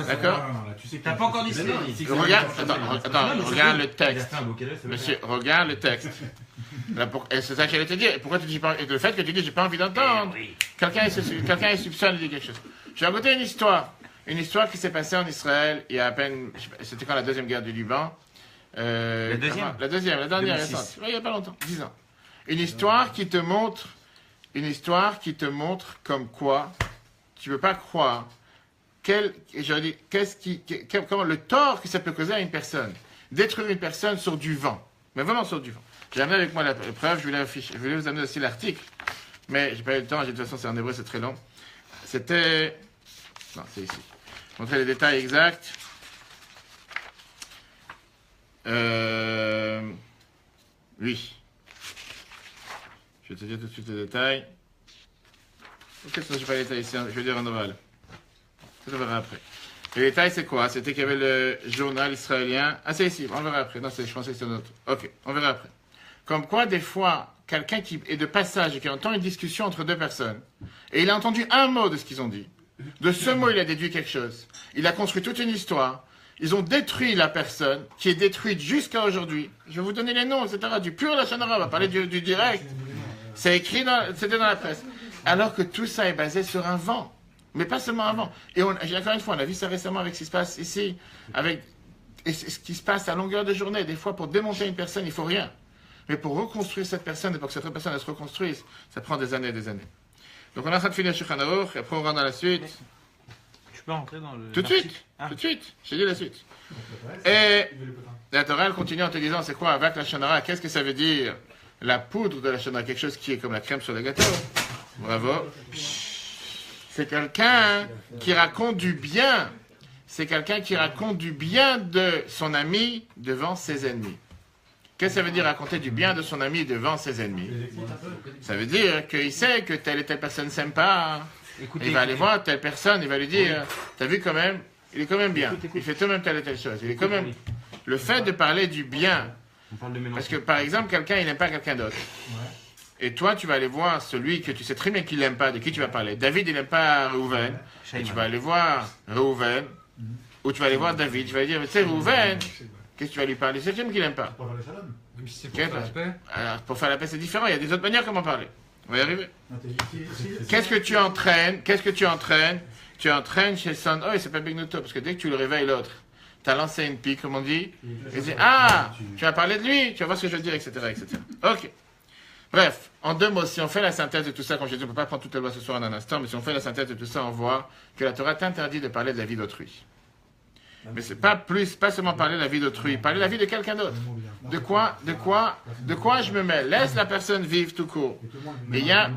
D'accord. Tu sais que T'as pas encore dit ce qu'il a dit. Regarde, attends, regarde le Il a texte. fait un beau cadeau, ça veut Monsieur, regarde le texte. Et c'est ça que j'allais te dire. Et pourquoi tu dis pas, et le fait que tu dis, j'ai pas envie d'entendre. Quelqu'un est soupçonne de dire quelque chose. Je vais raconter une histoire. Une histoire qui s'est passée en Israël il y a à peine, je sais pas, c'était quand la deuxième guerre du Liban. La deuxième? La deuxième, la dernière 2006. récente. Ouais, il y a pas longtemps, 10 ans. Une histoire qui te montre comme quoi tu peux pas croire comment le tort que ça peut causer à une personne. Détruire une personne sur du vent. Mais vraiment sur du vent. J'ai amené avec moi la preuve, je voulais vous amener aussi l'article. Mais j'ai pas eu le temps, de toute façon c'est en hébreu, c'est très long. C'était... Non, c'est ici. Je vais montrer les détails exacts. Oui. Je vais te dire tout de suite les détails. Ok, sinon je n'ai pas les détails ici, je vais dire en oral. Ça, on verra après. Les détails, c'est quoi? C'était qu'il y avait le journal israélien. Ah, c'est ici, on verra après. Non, je pensais que c'était un autre. Ok, on verra après. Comme quoi, des fois, quelqu'un qui est de passage et qui entend une discussion entre deux personnes, et il a entendu un mot de ce qu'ils ont dit. De ce mot, il a déduit quelque chose. Il a construit toute une histoire. Ils ont détruit la personne, qui est détruite jusqu'à aujourd'hui. Je vais vous donner les noms, etc. Du pur Lachon Hara, on va parler du direct. C'est écrit, c'était dans la presse. Alors que tout ça est basé sur un vent. Mais pas seulement un vent. Et encore une fois, on a vu ça récemment avec ce qui se passe ici, et ce qui se passe à longueur de journée. Des fois, pour démonter une personne, il faut rien. Mais pour reconstruire cette personne, et pour que cette personne elle se reconstruise, ça prend des années et des années. Donc on est en train de finir Shulchan Aruch, et après on rentre dans la suite. Tu peux rentrer dans le. Tout de suite, Ah. tout de suite. J'ai dit la suite. Et la Torah elle continue en te disant, c'est quoi avec la Lachon Hara? Qu'est-ce que ça veut dire? La poudre de la Lachon Hara, quelque chose qui est comme la crème sur le gâteau. Bravo. C'est quelqu'un qui raconte du bien. C'est quelqu'un qui raconte du bien de son ami devant ses ennemis. Qu'est-ce que ça veut dire raconter du bien de son ami devant ses ennemis? Ça veut dire qu'il sait que telle et telle personne ne s'aime pas. Écoutez, Il va aller voir telle personne, il va lui dire, t'as vu quand même, il est quand même bien. Il fait tout de même telle et telle chose. Il est quand même... Le fait de parler du bien, On parle de mélange. parce que par exemple, quelqu'un, il n'aime pas quelqu'un d'autre. Et toi, tu vas aller voir celui que tu sais très bien qu'il n'aime pas, de qui tu vas parler. David, il n'aime pas Reuven. Et tu vas aller voir Reuven, ou tu vas aller voir David. Tu vas lui dire, tu sais, Reuven, qu'est-ce que tu vas lui parler? C'est quelqu'un qu'il n'aime pas. Pour parler shalom. Même si c'est Ok, pour faire la paix. Alors, pour faire la paix, c'est différent. Il y a des autres manières comment parler. On va y arriver. Non, Qu'est-ce que tu entraînes? Qu'est-ce que tu entraînes? Tu entraînes chez son... Oh, il s'appelle Big Noto, parce que dès que tu le réveilles, l'autre, tu as lancé une pique, comme on dit, et dit, ah, tu vas parler de lui, tu vas voir ce que je veux dire, etc., etc. Ok. Bref, en 2 mots, si on fait la synthèse de tout ça, comme je dis, on ne peut pas prendre toute la loi ce soir en un instant, mais si on fait la synthèse de tout ça, on voit que la Torah t'interdit de parler de la vie d'autrui. Mais c'est pas seulement parler de la vie d'autrui, parler de la vie de quelqu'un d'autre. De quoi je me mets? Laisse la personne vivre tout court. Et il y a...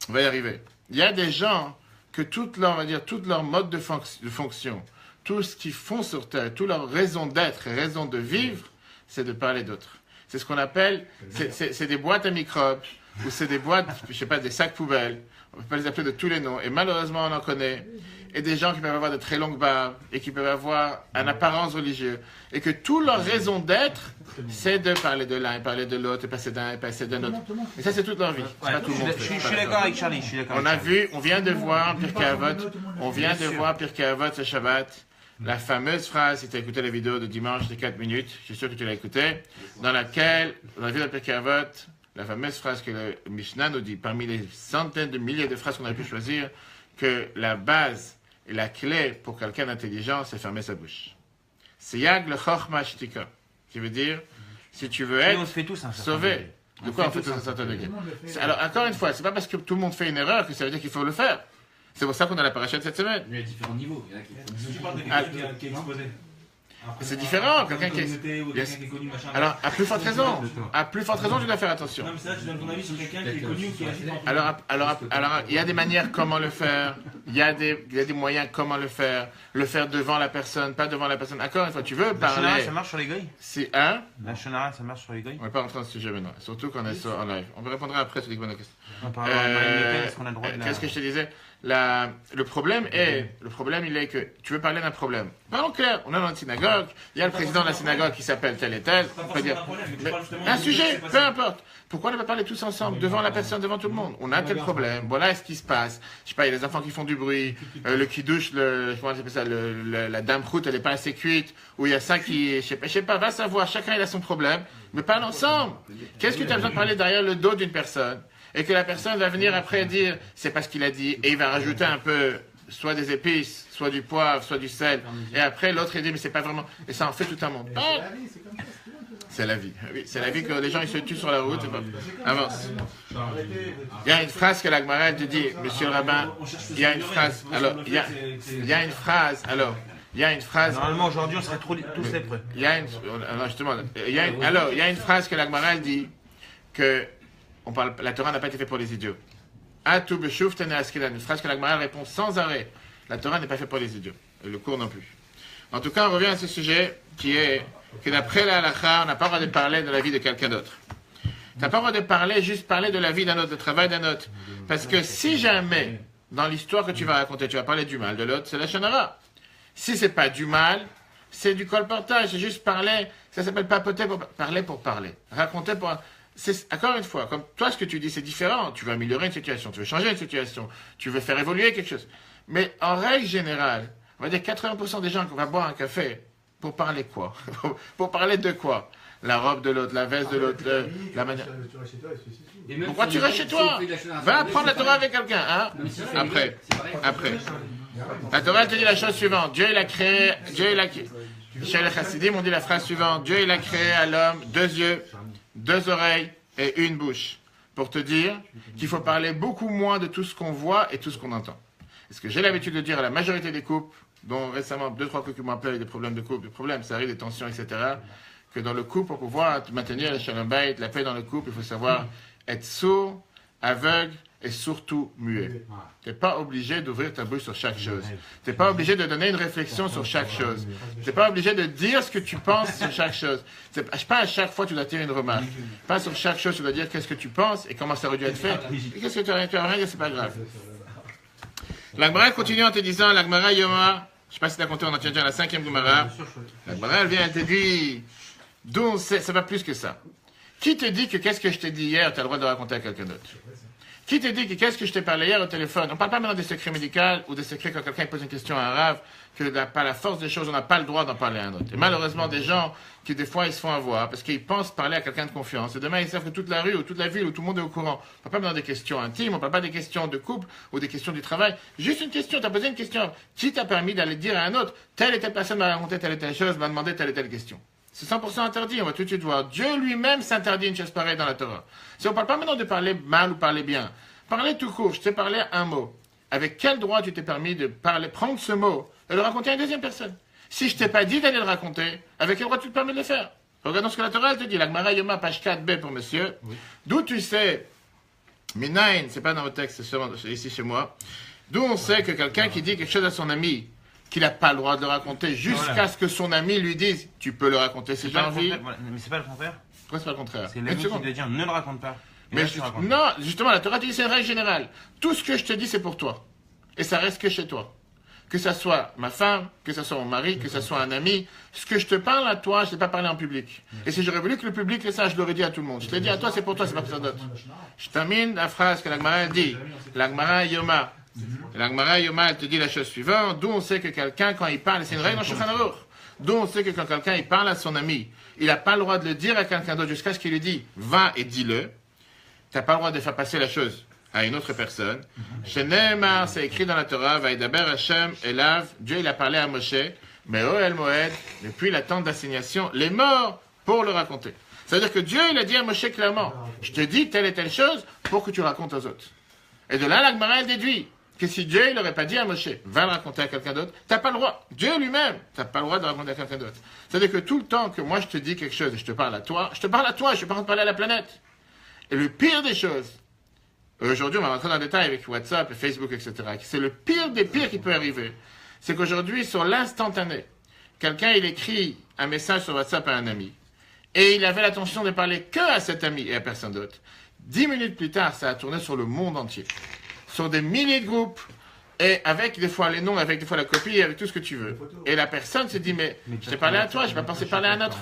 On va y arriver. Il y a des gens que toute leur mode de fonction, tout ce qu'ils font sur Terre, toute leur raison d'être et raison de vivre, c'est de parler d'autres. C'est ce qu'on appelle, c'est des boîtes à microbes, ou c'est des boîtes, je sais pas, des sacs poubelles. On peut pas les appeler de tous les noms. Et malheureusement, on en connaît. et des gens qui peuvent avoir de très longues barbes et qui peuvent avoir une apparence religieuse et que toute leur raison d'être, c'est de parler de l'un et parler de l'autre et passer d'un et passer d'un autre. Et ça, c'est toute leur vie. C'est pas tout le monde. Je suis d'accord avec Charlie. Je suis d'accord. On vient de voir Pirkei Avot ce Shabbat. La fameuse phrase, si tu as écouté la vidéo de dimanche de 4 minutes, je suis sûr que tu l'as écoutée, dans laquelle, dans la vidéo de Pirkei Avot, la fameuse phrase que le Mishnah nous dit, parmi les centaines de milliers de phrases qu'on a pu choisir, que la base et la clé pour quelqu'un d'intelligent, c'est fermer sa bouche. C'est Yag le Chochma Shtika, qui veut dire, si tu veux être sauvé, de quoi on fait tous un certain degré. Alors, encore une fois, c'est pas parce que tout le monde fait une erreur que ça veut dire qu'il faut le faire. C'est pour ça qu'on a la paracha de cette semaine. Il y a différents niveaux. Il y en a qui font Tu parles de quelqu'un qui est exposé. C'est différent, quelqu'un qui est connu, machin. Alors, à plus forte raison, tu dois faire attention. Non, mais c'est là, tu donnes ton avis sur quelqu'un qui est connu ou qui est agité. Alors, il y a des manières comment le faire, il y a des moyens comment le faire devant la personne, pas devant la personne. Encore une fois, tu veux La parler. shonara, ça marche sur les goy. C'est un. La shonara, ça marche sur les goy. On va pas rentrer dans ce sujet maintenant, surtout qu'on est en live. On vous répondra après sur les bonnes questions. Qu'est-ce que je te disais? Le problème, il est que tu veux parler d'un problème. Parlons clair, on est dans une synagogue, il y a le président de la synagogue qui s'appelle tel et tel. On peut dire, un sujet, peu importe. Pourquoi ne pas parler tous ensemble, devant la personne, devant tout le monde? On a tel problème, voilà ce qui se passe. Je sais pas, il y a des enfants qui font du bruit, le kidouche, comment on appelle ça, la dame route, elle n'est pas assez cuite, ou il y a ça qui, je sais pas, va savoir, chacun il a son problème, mais parle ensemble. Qu'est-ce que tu as besoin de parler derrière le dos d'une personne? Et que la personne va venir après dire, c'est pas ce qu'il a dit, et il va rajouter un peu, soit des épices, soit du poivre, soit du sel, et après l'autre il dit, mais c'est pas vraiment, et ça en fait tout un monde. C'est la vie, oui, c'est la vie que les gens ils se tuent sur la route, avance. Il y a une phrase que la Gemara te dit, monsieur le rabbin, il y a une phrase, Normalement, aujourd'hui, on serait tous lépreux. Il y a une phrase que la Gemara dit, que la Torah n'a pas été faite pour les idiots. Atu b'shuv teneh askilan. Une phrase que la Gemara répond sans arrêt. La Torah n'est pas faite pour les idiots. Et le cours non plus. En tout cas, on revient à ce sujet qui est que d'après la halakha, on n'a pas le droit de parler de la vie de quelqu'un d'autre. Tu n'as pas le droit de parler de la vie d'un autre, du travail d'un autre. Parce que si jamais, dans l'histoire que tu vas raconter, tu vas parler du mal de l'autre, c'est la shonara. Si c'est pas du mal, c'est du colportage. C'est juste parler. Ça s'appelle papoter pour parler. Raconter pour... Encore une fois, comme toi, ce que tu dis, c'est différent. Tu veux améliorer une situation, tu veux changer une situation, tu veux faire évoluer quelque chose. Mais en règle générale, on va dire 80% des gens qui vont boire un café, pour parler quoi? Pour parler de quoi? La robe de l'autre, la veste de l'autre, la manière... Pourquoi tu restes chez toi? Va apprendre la Torah avec quelqu'un, hein? Après. La Torah te dit la chose suivante. Dieu, il a créé... Chez les Chassidim, on dit la phrase suivante. Dieu, il a créé à l'homme 2 yeux, 2 oreilles et 1 bouche, pour te dire qu'il faut parler beaucoup moins de tout ce qu'on voit et tout ce qu'on entend. Et ce que j'ai l'habitude de dire à la majorité des couples, dont récemment 2-3 couples qui m'ont appelé avec des problèmes de couple, ça arrive, des tensions, etc., que dans le couple, pour pouvoir maintenir le shalom bayit, la paix dans le couple, il faut savoir être sourd, aveugle et surtout muet. Tu n'es pas obligé d'ouvrir ta bouche sur chaque chose. Tu n'es pas obligé de donner une réflexion sur chaque chose. Tu n'es pas obligé de dire ce que tu penses sur chaque chose. Pas à chaque fois tu dois tirer une remarque. Pas sur chaque chose tu dois dire qu'est-ce que tu penses et comment ça aurait dû être fait. Et qu'est-ce que tu as rien dire, c'est pas grave. La Gemara continue en te disant, la Gemara Yoma, je ne sais pas si tu as compté, on en tient déjà à la 5e Gemara. La Gemara elle vient, elle te dit, d'où on sait, ça va plus que ça. Qui te dit que qu'est-ce que je t'ai dit hier, tu as le droit de raconter à quelqu'un d'autre? Qui te dit que qu'est-ce que je t'ai parlé hier au téléphone? On ne parle pas maintenant des secrets médicaux ou des secrets quand quelqu'un pose une question à un rave, que par la force des choses, on n'a pas le droit d'en parler à un autre. Et malheureusement, des gens qui des fois ils se font avoir parce qu'ils pensent parler à quelqu'un de confiance. Et demain, ils savent que toute la rue ou toute la ville ou tout le monde est au courant. On ne parle pas maintenant des questions intimes, on ne parle pas des questions de couple ou des questions du travail. Juste une question, tu as posé une question. Qui t'a permis d'aller dire à un autre, telle et telle personne m'a raconté telle et telle chose, m'a demandé telle et telle question? C'est 100% interdit, on va tout de suite voir. Dieu lui-même s'interdit une chose pareille dans la Torah. Si on ne parle pas maintenant de parler mal ou parler bien, parler tout court, je t'ai parlé un mot. Avec quel droit tu t'es permis de prendre ce mot et le raconter à une deuxième personne? Si je t'ai pas dit d'aller le raconter, avec quel droit tu te permets de le faire? Regardons ce que la Torah te dit. La Gemara Yoma, page 4b pour monsieur. Oui. D'où tu sais, Minaïn, c'est pas dans votre texte, c'est ici chez moi. D'où on sait que quelqu'un qui dit quelque chose à son ami, qu'il n'a pas le droit de le raconter jusqu'à ce que son ami lui dise, tu peux le raconter si j'ai envie. Mais c'est pas le contraire. Pourquoi c'est pas le contraire? C'est l'ami qui doit dire, ne le raconte pas. Mais non, justement, la Torah te dit c'est une règle générale. Tout ce que je te dis, c'est pour toi. Et ça reste que chez toi. que ce soit ma femme, que ce soit mon mari, que ce soit un ami, ce que je te parle à toi, je ne l'ai pas parlé en public. Et si j'aurais voulu que le public le sache, je l'aurais dit à tout le monde. Je te l'ai dit à toi, c'est pour toi, c'est pas pour personne d'autre. Je termine la phrase que l'Agmara dit. L'Agmara Yoma. L'Agmara Yoma, elle te dit la chose suivante. D'où on sait que quelqu'un, quand il parle, c'est une règle dans Shulchan Aruch. D'où on sait que quand quelqu'un il parle à son ami, il n'a pas le droit de le dire à quelqu'un d'autre jusqu'à ce qu'il lui dit va et dis-le. Tu n'as pas le droit de faire passer la chose à une autre personne. Chez Nehemar, c'est écrit dans la Torah, Vaïdaber Hashem Elav, Dieu il a parlé à Moshe, mais El Moed, depuis la tente d'assignation, les morts pour le raconter. C'est-à-dire que Dieu il a dit à Moshe clairement, je te dis telle et telle chose pour que tu racontes aux autres. Et de là, la Gemara elle déduit que si Dieu il n'aurait pas dit à Moshe, va le raconter à quelqu'un d'autre, tu n'as pas le droit. Dieu lui-même, tu n'as pas le droit de le raconter à quelqu'un d'autre. C'est-à-dire que tout le temps que moi je te dis quelque chose et je te parle à toi, je te parle à toi, je ne suis pas en train de parler à la planète. Et le pire des choses, aujourd'hui on va rentrer dans le détail avec WhatsApp et Facebook, etc., c'est le pire des pires qui peut arriver, c'est qu'aujourd'hui sur l'instantané, quelqu'un il écrit un message sur WhatsApp à un ami, et il avait l'intention de parler que à cet ami et à personne d'autre. 10 minutes plus tard, ça a tourné sur le monde entier. Sur des milliers de groupes, et avec des fois les noms, avec des fois la copie, avec tout ce que tu veux. Et la personne se dit, mais je t'ai parlé à toi, je n'ai pas pensé parler à un autre.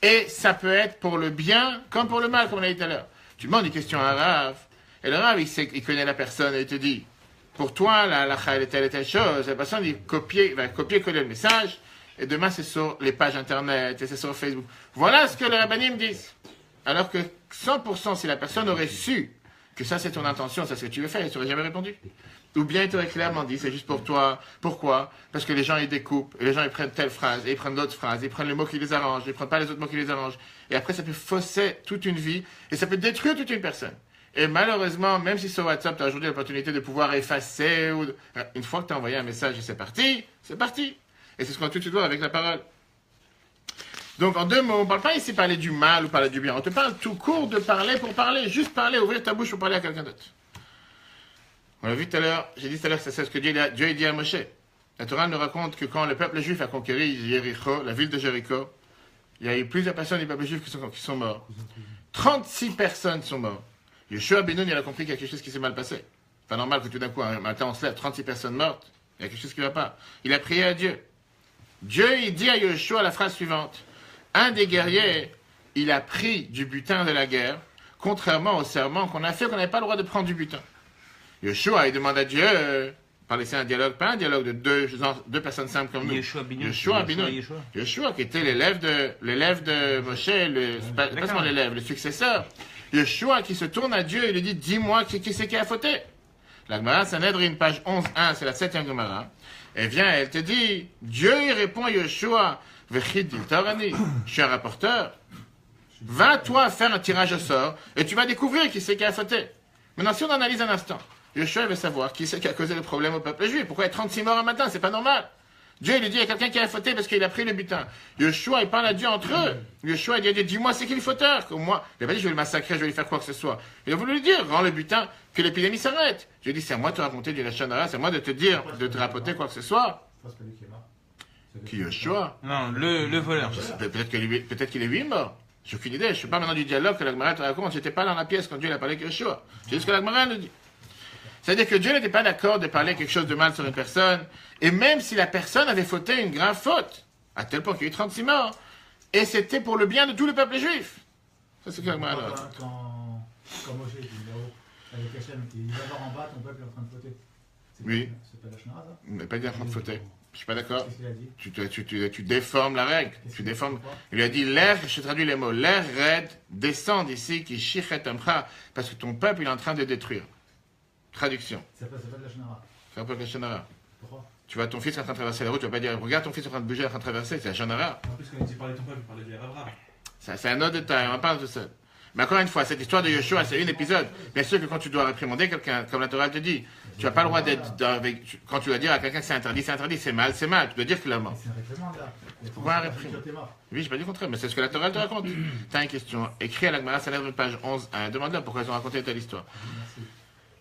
Et ça peut être pour le bien comme pour le mal, comme on l'a dit tout à l'heure. Tu demandes une question à un Rav, et le Rav, il connaît la personne, et il te dit, pour toi, la halakha est telle et telle chose. La personne, il va copier-coller le message, et demain, c'est sur les pages Internet, et c'est sur Facebook. Voilà ce que les rabbinim disent. Alors que 100%, si la personne aurait su que ça c'est ton intention, ça c'est ce que tu veux faire, il ne t'aurait jamais répondu. Ou bien il t'aurait clairement dit, c'est juste pour toi. Pourquoi? Parce que les gens ils découpent, et les gens ils prennent telle phrase, et ils prennent d'autres phrases, ils prennent les mots qui les arrangent, ils ne prennent pas les autres mots qui les arrangent. Et après ça peut fausser toute une vie, et ça peut détruire toute une personne. Et malheureusement, même si sur WhatsApp tu as aujourd'hui l'opportunité de pouvoir effacer, une fois que tu as envoyé un message et c'est parti. Et c'est ce qu'on a tout de suite voir avec la parole. Donc, en deux mots, on ne parle pas ici de parler du mal ou parler du bien. On te parle tout court de parler pour parler. Juste parler, ouvrir ta bouche pour parler à quelqu'un d'autre. On l'a vu tout à l'heure, j'ai dit tout à l'heure, c'est ce que Dieu dit à Moshe. La Torah nous raconte que quand le peuple juif a conquéri Jéricho, la ville de Jéricho, il y a eu plusieurs personnes du peuple juif qui sont morts. 36 personnes sont mortes. Yeshua Benoun, il a compris qu'il y a quelque chose qui s'est mal passé. C'est pas normal que tout d'un coup, un matin, on se lève, 36 personnes mortes. Il y a quelque chose qui ne va pas. Il a prié à Dieu. Dieu, il dit à Yeshua la phrase suivante. Un des guerriers, il a pris du butin de la guerre, contrairement au serment qu'on a fait qu'on n'avait pas le droit de prendre du butin. Yeshua, il demande à Dieu, par laisser un dialogue, pas un dialogue de deux personnes simples comme nous. Yeshua Binoun. Yeshua, qui était l'élève de Moshe, pas seulement l'élève, le successeur. Yeshua qui se tourne à Dieu et lui dit, dis-moi qui c'est qui a fauté. La Gemara Sanhedrin, page 11.1, c'est la 7e Gemara. Elle vient, elle te dit, Dieu, il répond à Yeshua, je suis un rapporteur. Va, toi, faire un tirage au sort et tu vas découvrir qui c'est qui a fauté. Maintenant, si on analyse un instant, Yeshua veut savoir qui c'est qui a causé le problème au peuple juif. Pourquoi il y a 36 morts un matin? C'est pas normal. Dieu, il lui dit, il y a quelqu'un qui a fauté parce qu'il a pris le butin. Yeshua, il parle à Dieu entre eux. Yeshua, il dit, dis-moi, c'est qui le fauteur? Comme moi, il n'a pas dit, je vais le massacrer, je vais lui faire quoi que ce soit. Il a voulu lui dire, rends le butin, que l'épidémie s'arrête. Je lui ai dit, c'est à moi de te raconter du Lachon Hara, c'est à moi de te dire, de te rapporter quoi que ce soit. Qui Yeshua? Non, le voleur. Peut-être qu'il est lui mort. J'ai aucune idée. Je ne suis pas maintenant du dialogue que la Gemara te raconte. Je n'étais pas dans la pièce quand Dieu a parlé avec Yeshua. C'est ce que la Gemara nous dit. C'est-à-dire que Dieu n'était pas d'accord de parler quelque chose de mal sur une personne. Et même si la personne avait fauté une grave faute, à tel point qu'il y a eu 36 morts, et c'était pour le bien de tout le peuple juif. Ça, c'est que la Gemara nous raconte. Quand Moshe était là-haut, avec Hachem, il dit d'abord en bas, ton peuple est en train de fauter. Oui. C'est pas la Shnara, ça? Il n'a pas dit en train de fauter. Je suis pas d'accord. Qu'est-ce qu'il a dit? Tu déformes la règle. Tu déformes. Il lui a dit l'air, je traduis les mots, l'air raide, descend d'ici, qui shichet amcha, parce que ton peuple il est en train de détruire. Traduction. C'est pas de la Shnara. C'est un peu la Shonara. Pourquoi? Tu vois ton fils en train de traverser la route, tu vas pas dire regarde ton fils en train de bouger, en train de traverser, c'est la Shonara. En plus, quand il dit parler de ton peuple, il parlait de Abraham. Ça, c'est un autre détail, on va pas de ça. Mais encore une fois, cette histoire de Yeshua, c'est un épisode. Bien sûr que quand tu dois réprimander quelqu'un, comme la Torah te dit, tu n'as pas le droit d'être quand tu dois dire à quelqu'un que c'est interdit, c'est mal, tu dois dire clairement. C'est un réprimande, là. Pourquoi un réprimande? Oui, je n'ai pas dit le contraire, mais c'est ce que la Torah te raconte. Tu as une question, écris à la Gemara Sanhedrin, page 11.1, demande-leur pourquoi ils ont raconté telle histoire.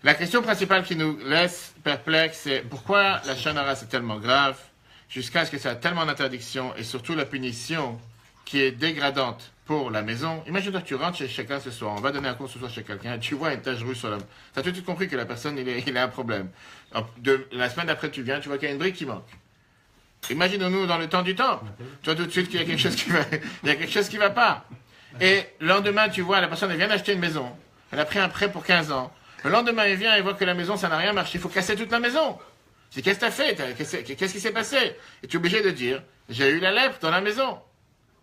La question principale qui nous laisse perplexes, c'est pourquoi la Shonara c'est tellement grave, jusqu'à ce que ça a tellement d'interdiction, et surtout la punition qui est dégradante pour la maison. Imagine-toi que tu rentres chez quelqu'un ce soir, on va donner un cours ce soir chez quelqu'un, tu vois une tache rouge sur l'homme. Tu as tout de suite compris que la personne, il a un problème. La semaine d'après, tu viens, tu vois qu'il y a une brique qui manque. Imaginons-nous dans le temps du temps. Tu vois tout de suite qu'il y a quelque chose qui va, il y a quelque chose qui va pas. Et le lendemain, tu vois, la personne, elle vient d'acheter une maison. Elle a pris un prêt pour 15 ans. Le lendemain, elle vient et voit que la maison, ça n'a rien marché. Il faut casser toute la maison. C'est qu'est-ce que t'as fait? Qu'est-ce qui s'est passé? Et tu es obligé de dire, j'ai eu la lèpre dans la maison.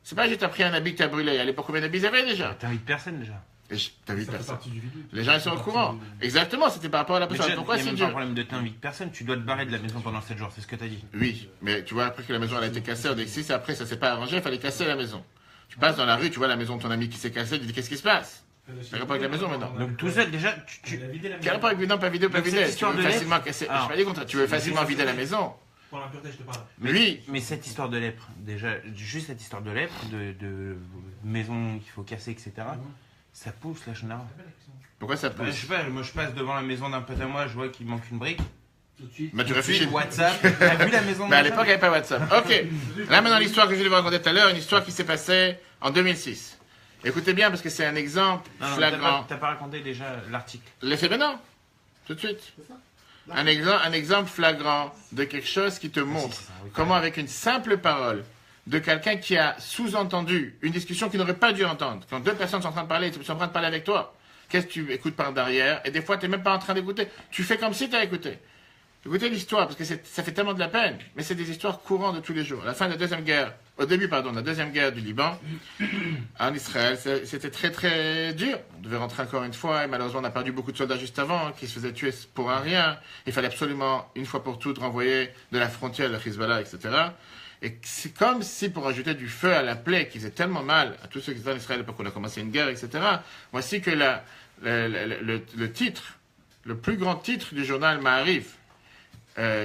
C'est pas juste t'as pris un habit que t'as brûlé. À l'époque, combien d'habits ils avaient déjà? T'invites personne déjà. T'invites Ça fait personne. partie du vidéo. Les gens, ils sont au courant. Exactement, c'était par rapport à la Mais personne. déjà, Pourquoi il y a c'est même pas un dur? problème de t'invites personne, tu dois te barrer de la maison pendant 7 jours, c'est ce que t'as dit. Oui, mais tu vois, après que la maison elle a été cassée, on dit que si c'est après ça s'est pas arrangé, il fallait casser la maison. Tu passes dans la rue, tu vois la maison de ton ami qui s'est cassée, tu dis qu'est-ce qui se passe? T'as rapport avec la maison maintenant. Donc tout seul, déjà, Elle a vidé la Quel maison. rapport avec vidant, pas vidé, pas Donc, vidé? cette Tu histoire veux de facilement casser. Je Alors, vais pas dire contre, tu veux facilement vider la maison. Pour l'impureté, je te parle. Oui. Mais cette histoire de lèpre, déjà, juste cette histoire de lèpre, de maison qu'il faut casser, etc., ça pousse la chenard. Pourquoi ça Bah, je pousse? sais pas, moi je passe devant la maison d'un pote à moi, je vois qu'il manque une brique. Tout de suite. Bah tu réfléchis. WhatsApp, t'as vu la maison de Mais à machin l'époque, il n'y avait pas WhatsApp. Ok. Là maintenant, l'histoire que je vais vous raconter tout à l'heure, une histoire qui s'est passée en 2006. Écoutez bien parce que c'est un exemple Non, non, flagrant. t'as pas raconté déjà l'article. Laissez maintenant, tout de suite. Un exemple flagrant de quelque chose qui te montre c'est ça, oui. comment avec une simple parole de quelqu'un qui a sous-entendu une discussion qu'il n'aurait pas dû entendre. Quand deux personnes sont en train de parler, ils sont en train de parler avec toi. Qu'est-ce que tu écoutes par derrière? Et des fois, tu n'es même pas en train d'écouter. Tu fais comme si tu as écouté. Écoutez l'histoire, parce que ça fait tellement de la peine. Mais c'est des histoires courantes de tous les jours. À la fin de la deuxième guerre, au début, pardon, de la deuxième guerre du Liban, en Israël, c'était très très dur. On devait rentrer encore une fois, et malheureusement, on a perdu beaucoup de soldats juste avant, qui se faisaient tuer pour un rien. Il fallait absolument, une fois pour toutes, renvoyer de la frontière le Hezbollah, etc. Et c'est comme si, pour ajouter du feu à la plaie qui faisait tellement mal à tous ceux qui étaient en Israël, pour qu'on a commencé une guerre, etc., voici que le titre, le plus grand titre du journal Ma'ariv,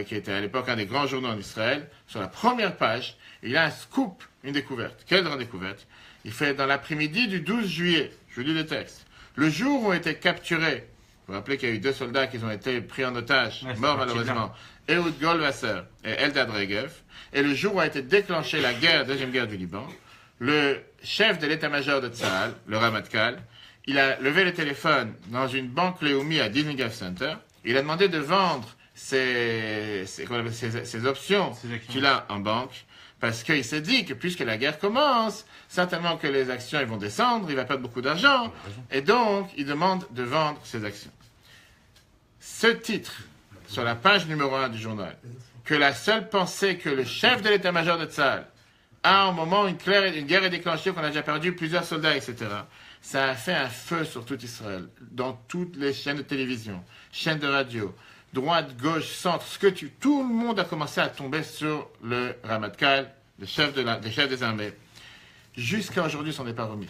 qui était à l'époque un des grands journaux en Israël, sur la première page, il a un scoop, une découverte. Quelle grande découverte? Il fait dans l'après-midi du 12 juillet, je vous lis le texte, le jour où ont été capturés, vous vous rappelez qu'il y a eu 2 soldats qui ont été pris en otage, Ouais, morts c'est parti malheureusement, Ehud Goldwasser et Eldad Regev, et le jour où a été déclenchée la deuxième guerre du Liban, le chef de l'état-major de Tzahal, le Ramatkal, il a levé le téléphone dans une banque Leumi à Dizengoff Center, il a demandé de vendre ses options qu'il a en banque, parce qu'il s'est dit que puisque la guerre commence, certainement que les actions elles vont descendre, il va perdre beaucoup d'argent, et donc il demande de vendre ses actions. Ce titre, sur la page numéro 1 du journal, que la seule pensée que le chef de l'état-major de Tzahal a au moment où une guerre est déclenchée, qu'on a déjà perdu plusieurs soldats, etc., ça a fait un feu sur tout Israël, dans toutes les chaînes de télévision, chaînes de radio, droite, gauche, centre, tout le monde a commencé à tomber sur le Ramatkal, le chef des armées. Jusqu'à aujourd'hui, ça n'en est pas remis.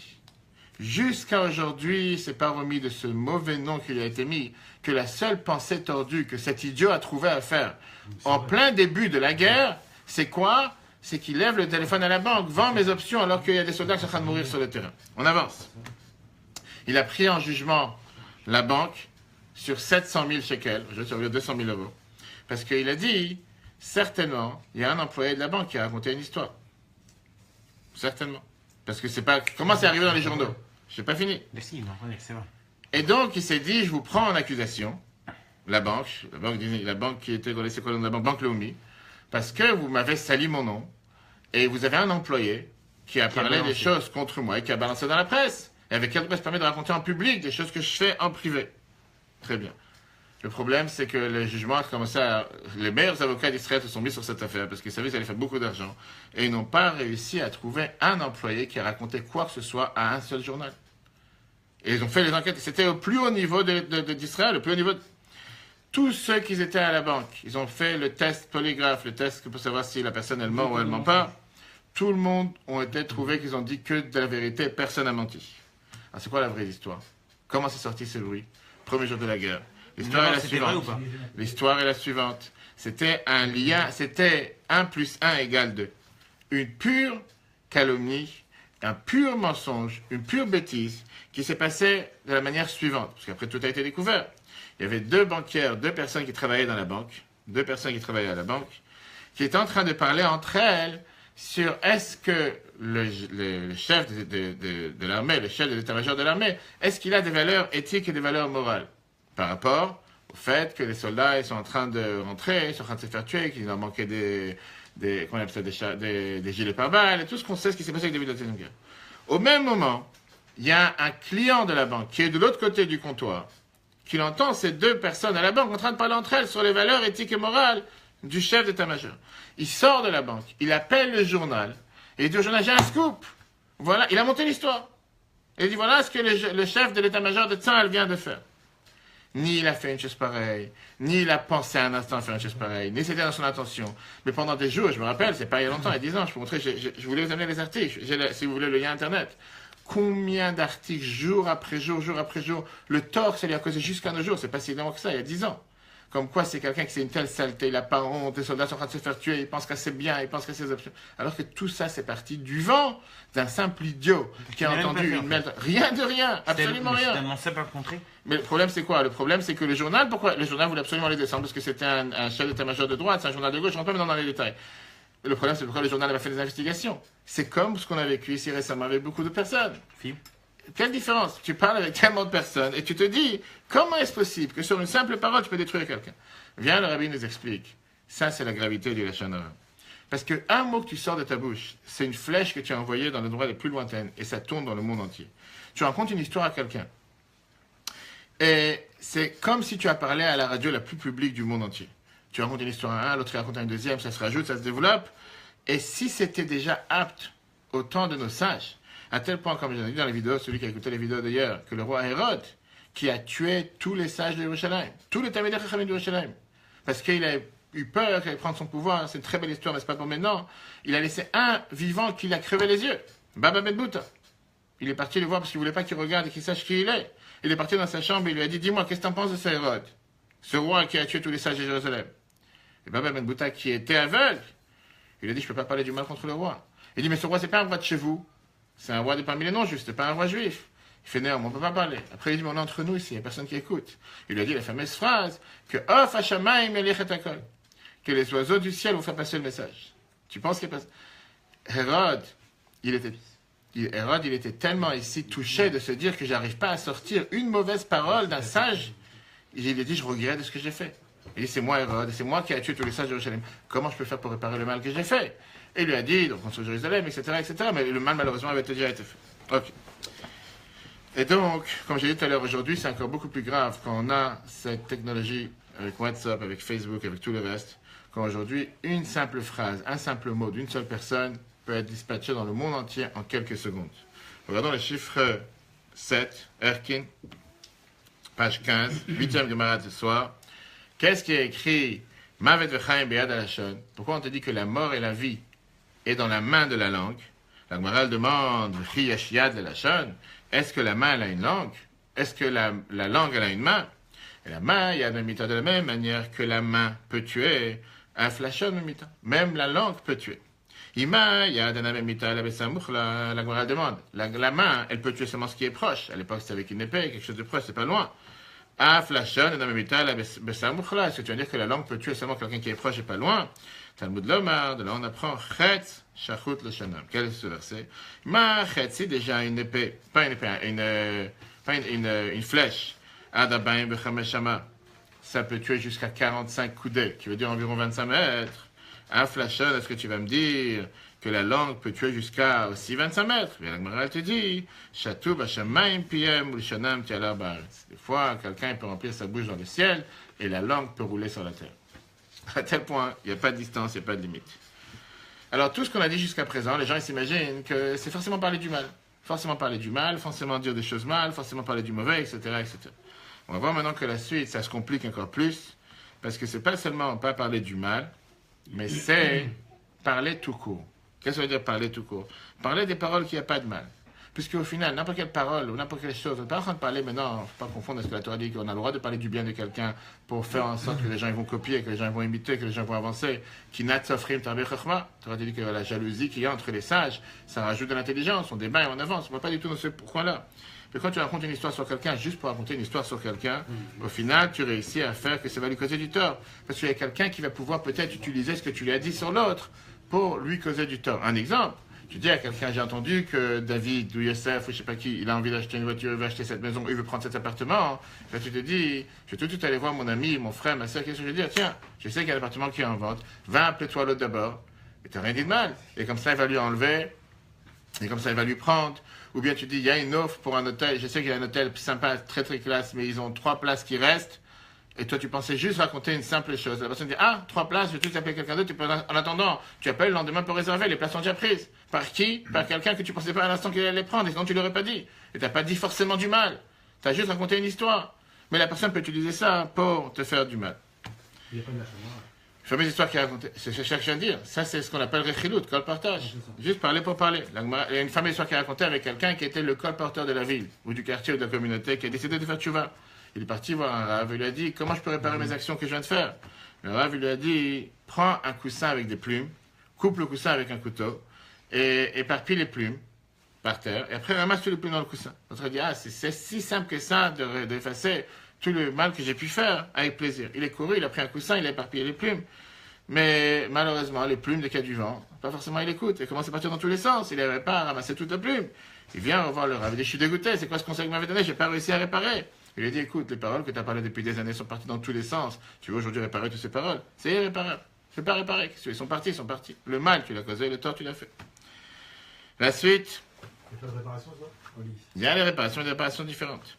Jusqu'à aujourd'hui, c'est pas remis de ce mauvais nom qui lui a été mis, que la seule pensée tordue que cet idiot a trouvé à faire en plein début de la guerre, c'est quoi? C'est qu'il lève le téléphone à la banque, vend mes options alors qu'il y a des soldats qui sont en train de mourir sur le terrain. On avance. Il a pris en jugement la banque sur 700 000 shekels, je suis 200 000 euros. Parce qu'il a dit, certainement, il y a un employé de la banque qui a raconté une histoire. Certainement. Parce que c'est pas... Comment c'est arrivé dans les journaux? Je n'ai pas fini. Mais si, non, ouais, c'est vrai. Et donc, il s'est dit, je vous prends en accusation, la banque qui était dans les séquelles de la banque Leumi, parce que vous m'avez sali mon nom, et vous avez un employé qui a parlé des choses contre moi et qui a balancé dans la presse, et avec quelle presse permet de raconter en public des choses que je fais en privé. Très bien. Le problème, c'est que le jugement a commencé à... Les meilleurs avocats d'Israël se sont mis sur cette affaire, parce qu'ils savaient qu'ils allaient faire beaucoup d'argent, et ils n'ont pas réussi à trouver un employé qui a raconté quoi que ce soit à un seul journal. Et ils ont fait les enquêtes, et c'était au plus haut niveau d'Israël, au plus haut niveau... Tous ceux qui étaient à la banque, ils ont fait le test polygraphe, le test pour savoir si la personne elle ment ou elle ment pas. Tout le monde ont été trouvés qu'ils ont dit que de la vérité, personne n'a menti. Alors c'est quoi la vraie histoire? Comment s'est sorti ce bruit? Premier jour de la guerre. L'histoire est la suivante. L'histoire est la suivante. C'était un lien, c'était 1 + 1 = 2. Une pure calomnie, un pur mensonge, une pure bêtise qui s'est passée de la manière suivante. Parce qu'après tout a été découvert. Il y avait 2 banquières, 2 personnes qui travaillaient dans la banque, 2 personnes qui travaillaient à la banque, qui étaient en train de parler entre elles sur est-ce que le chef de l'armée, le chef de l'état-major de l'armée, est-ce qu'il a des valeurs éthiques et des valeurs morales par rapport au fait que les soldats ils sont en train de rentrer, ils sont en train de se faire tuer, qu'il leur manquait comment on appelle ça, des gilets pare-balles, et tout ce qu'on sait ce qui s'est passé avec David Lotzenberger. Au même moment, il y a un client de la banque qui est de l'autre côté du comptoir, qui entend ces deux personnes à la banque en train de parler entre elles sur les valeurs éthiques et morales du chef d'état-major. Il sort de la banque, il appelle le journal, et il dit au journal, j'ai un scoop. Voilà, il a monté l'histoire. Et il dit, voilà ce que le chef de l'état-major de Tzahal vient de faire. Ni il a fait une chose pareille, ni il a pensé un instant à faire une chose pareille, ni c'était dans son intention. Mais pendant des jours, je me rappelle, c'est pas il y a longtemps, il y a 10 ans, je peux montrer, je voulais vous amener les articles, si vous voulez le lien internet. Combien d'articles, jour après jour, le tort, ça lui a causé jusqu'à nos jours, c'est pas si long que ça, il y a 10 ans. Comme quoi, c'est quelqu'un qui c'est une telle saleté, il n'a pas honte, les soldats sont en train de se faire tuer, il pense qu'à ses biens, il pense qu'à ses options. Alors que tout ça, c'est parti du vent d'un simple idiot qui a entendu une mail. Rien de rien, absolument rien. Finalement, ça pas rencontré. Mais le problème, c'est quoi? Le problème, c'est que le journal, pourquoi? Le journal voulait absolument les descendre parce que c'était un chef d'état-major de droite, c'est un journal de gauche, je ne rentre pas maintenant dans les détails. Le problème, c'est pourquoi le journal avait fait des investigations. C'est comme ce qu'on a vécu ici récemment avec beaucoup de personnes. Quelle différence? Tu parles avec tellement de personnes et tu te dis, comment est-ce possible que sur une simple parole, tu peux détruire quelqu'un? Viens, le rabbi nous explique. Ça, c'est la gravité du Lachon Hara. Parce qu'un mot que tu sors de ta bouche, c'est une flèche que tu as envoyée dans l'endroit les plus lointains et ça tourne dans le monde entier. Tu racontes une histoire à quelqu'un. Et c'est comme si tu as parlé à la radio la plus publique du monde entier. Tu racontes une histoire à un, l'autre raconte à une deuxième, ça se rajoute, ça se développe. Et si c'était déjà apte au temps de nos sages, à tel point, comme j'ai dit dans les vidéos, celui qui a écouté les vidéos d'ailleurs, que le roi Hérode, qui a tué tous les sages de Yerushalayim, tous les Talmidei Chachamim de Yerushalayim, parce qu'il a eu peur qu'il allait prendre son pouvoir, c'est une très belle histoire, n'est-ce pas, pour maintenant, il a laissé un vivant qui l'a crevé les yeux, Baba Ben Bouta. Il est parti le voir parce qu'il ne voulait pas qu'il regarde et qu'il sache qui il est. Il est parti dans sa chambre et il lui a dit, dis-moi, qu'est-ce que tu en penses de ce Hérode, ce roi qui a tué tous les sages de Jérusalem? Et Baba Ben Bouta, qui était aveugle, il a dit, je ne peux pas parler du mal contre le roi. Il dit, mais ce roi, c'est pas un roi de chez vous. C'est un roi de parmi les non-juifs, c'est pas un roi juif. Il fait néanmoins, on ne peut pas parler. Après, il dit, mais on est entre nous ici, il n'y a personne qui écoute. Il lui a dit la fameuse phrase que Of Hashamayim Elichet Hakol, que les oiseaux du ciel vont faire passer le message. Tu penses qu'il passe? Hérode, il était tellement ici touché de se dire que j'arrive pas à sortir une mauvaise parole d'un sage. Il a dit, je regrette de ce que j'ai fait. Il dit, c'est moi Hérode, c'est moi qui ai tué tous les sages de Jérusalem. Comment je peux faire pour réparer le mal que j'ai fait? Et il lui a dit, donc on se Jérusalem, etc., etc. Mais le mal, malheureusement, avait déjà été fait. Ok. Et donc, comme j'ai dit tout à l'heure, aujourd'hui, c'est encore beaucoup plus grave quand on a cette technologie avec WhatsApp, avec Facebook, avec tout le reste, quand aujourd'hui, une simple phrase, un simple mot d'une seule personne peut être dispatché dans le monde entier en quelques secondes. Regardons le chiffre 7, Erkin, page 15, 8e Gemara de ce soir. Qu'est-ce qui est écrit Mavet v'chaim be'yad halashon? Pourquoi on te dit que la mort et la vie est dans la main de la langue? La Gemara demande V'chi yesh yad halashon? Est-ce que la main elle a une langue? Est-ce que la langue elle a une main? Et la main, il y a de mita de la même manière que la main peut tuer, un flashon mita. Même la langue peut tuer. Ima, il y a de la même mita la besamouchla. La Gemara demande la main, elle peut tuer seulement ce qui est proche. À l'époque, c'était avec une épée, quelque chose de proche, c'est pas loin. Flashon, est-ce que tu veux dire que la langue peut tuer seulement quelqu'un qui est proche et pas loin? Talmud Lomar, de là on apprend Chetz, Shachut le Shanam. Quel est ce verset? Ma Chetz, c'est déjà une épée, pas une épée, une flèche. Adabaim Bechameshama. Ça peut tuer jusqu'à 45 coudées, qui veut dire environ 25 mètres. Un flashon, est-ce que tu vas me dire que la langue peut tuer jusqu'à aussi 25 mètres? Bien, la Gemara te dit, Chatou Bashamaim Piem ou Shanam Tiala Baretz. Des fois, quelqu'un peut remplir sa bouche dans le ciel et la langue peut rouler sur la terre. À tel point, il n'y a pas de distance, il n'y a pas de limite. Alors, tout ce qu'on a dit jusqu'à présent, les gens ils s'imaginent que c'est forcément parler du mal. Forcément parler du mal, forcément dire des choses mal, forcément parler du mauvais, etc., etc. On va voir maintenant que la suite, ça se complique encore plus, parce que c'est pas seulement pas parler du mal, mais c'est parler tout court. Qu'est-ce que ça veut dire parler tout court? Parler des paroles qui n'ont pas de mal. Puisque au final, n'importe quelle parole ou n'importe quelle chose, on n'est pas en train de parler maintenant, il ne faut pas confondre ce que la Torah dit, qu'on a le droit de parler du bien de quelqu'un pour faire en sorte que les gens ils vont copier, que les gens ils vont imiter, que les gens vont avancer. Qui n'a tzofrim tarbe chachma. La Torah dit que la jalousie qu'il y a entre les sages, ça rajoute de l'intelligence, on débat et on avance. On ne va pas du tout dans ce point-là. Mais quand tu racontes une histoire sur quelqu'un, juste pour raconter une histoire sur quelqu'un, au final, tu réussis à faire que ça va lui causer du tort. Parce qu'il y a quelqu'un qui va pouvoir peut-être utiliser ce que tu lui as dit sur l'autre pour lui causer du tort. Un exemple, tu dis à quelqu'un, j'ai entendu que David ou Youssef ou je sais pas qui, il a envie d'acheter une voiture, il veut acheter cette maison, il veut prendre cet appartement. Là, tu te dis, je vais tout de suite aller voir mon ami, mon frère, ma soeur, qu'est-ce que je vais dire? Tiens, je sais qu'il y a un appartement qui est en vente, va appeler-toi l'autre d'abord. Et tu n'as rien dit de mal. Et comme ça, il va lui enlever, et comme ça, il va lui prendre. Ou bien tu dis, il y a une offre pour un hôtel, je sais qu'il y a un hôtel sympa, très très classe, mais ils ont 3 places qui restent. Et toi, tu pensais juste raconter une simple chose. La personne dit, 3 places, je vais tout de suite appeler quelqu'un d'autre. En attendant, tu appelles le lendemain pour réserver. Les places sont déjà prises. Par qui? Par quelqu'un que tu pensais pas à l'instant qu'il allait les prendre. Et sinon, tu l'aurais pas dit. Et t'as pas dit forcément du mal. Tu as juste raconté une histoire. Mais la personne peut utiliser ça pour te faire du mal. Il n'y a pas de la chambre. Les fameuses histoires qu'il a racontées. C'est ce que je cherche à dire. Ça, c'est ce qu'on appelle rechilut, colportage. Juste parler pour parler. Il y a une fameuse histoire qu'il a racontée avec quelqu'un qui était le colporteur de la ville, ou du quartier, ou de la communauté, qui a décidé de faire tchouva. Il est parti voir un rave, il lui a dit, comment je peux réparer mes actions que je viens de faire? Le rave, il lui a dit, prends un coussin avec des plumes, coupe le coussin avec un couteau, et éparpille les plumes par terre, et après ramasse tous les plumes dans le coussin. L'autre a dit, c'est si simple que ça d'effacer tout le mal que j'ai pu faire avec plaisir. Il est couru, il a pris un coussin, il a éparpillé les plumes. Mais malheureusement, les plumes, dès qu'il y a du vent, pas forcément il écoute. Il commence à partir dans tous les sens. Il n'arrive pas à ramasser toute la plume. Il vient revoir le rave. Il dit, je suis dégoûté, c'est quoi ce conseil que vous m'avez donné? J'ai pas réussi à réparer. Il lui a dit, écoute, les paroles que tu as parlé depuis des années sont parties dans tous les sens. Tu veux aujourd'hui réparer toutes ces paroles? C'est irréparable. Je ne peux pas réparer. Ils sont partis. Le mal, tu l'as causé, le tort, tu l'as fait. La suite. Il n'y a pas de réparation, ça? Il y a des réparations différentes.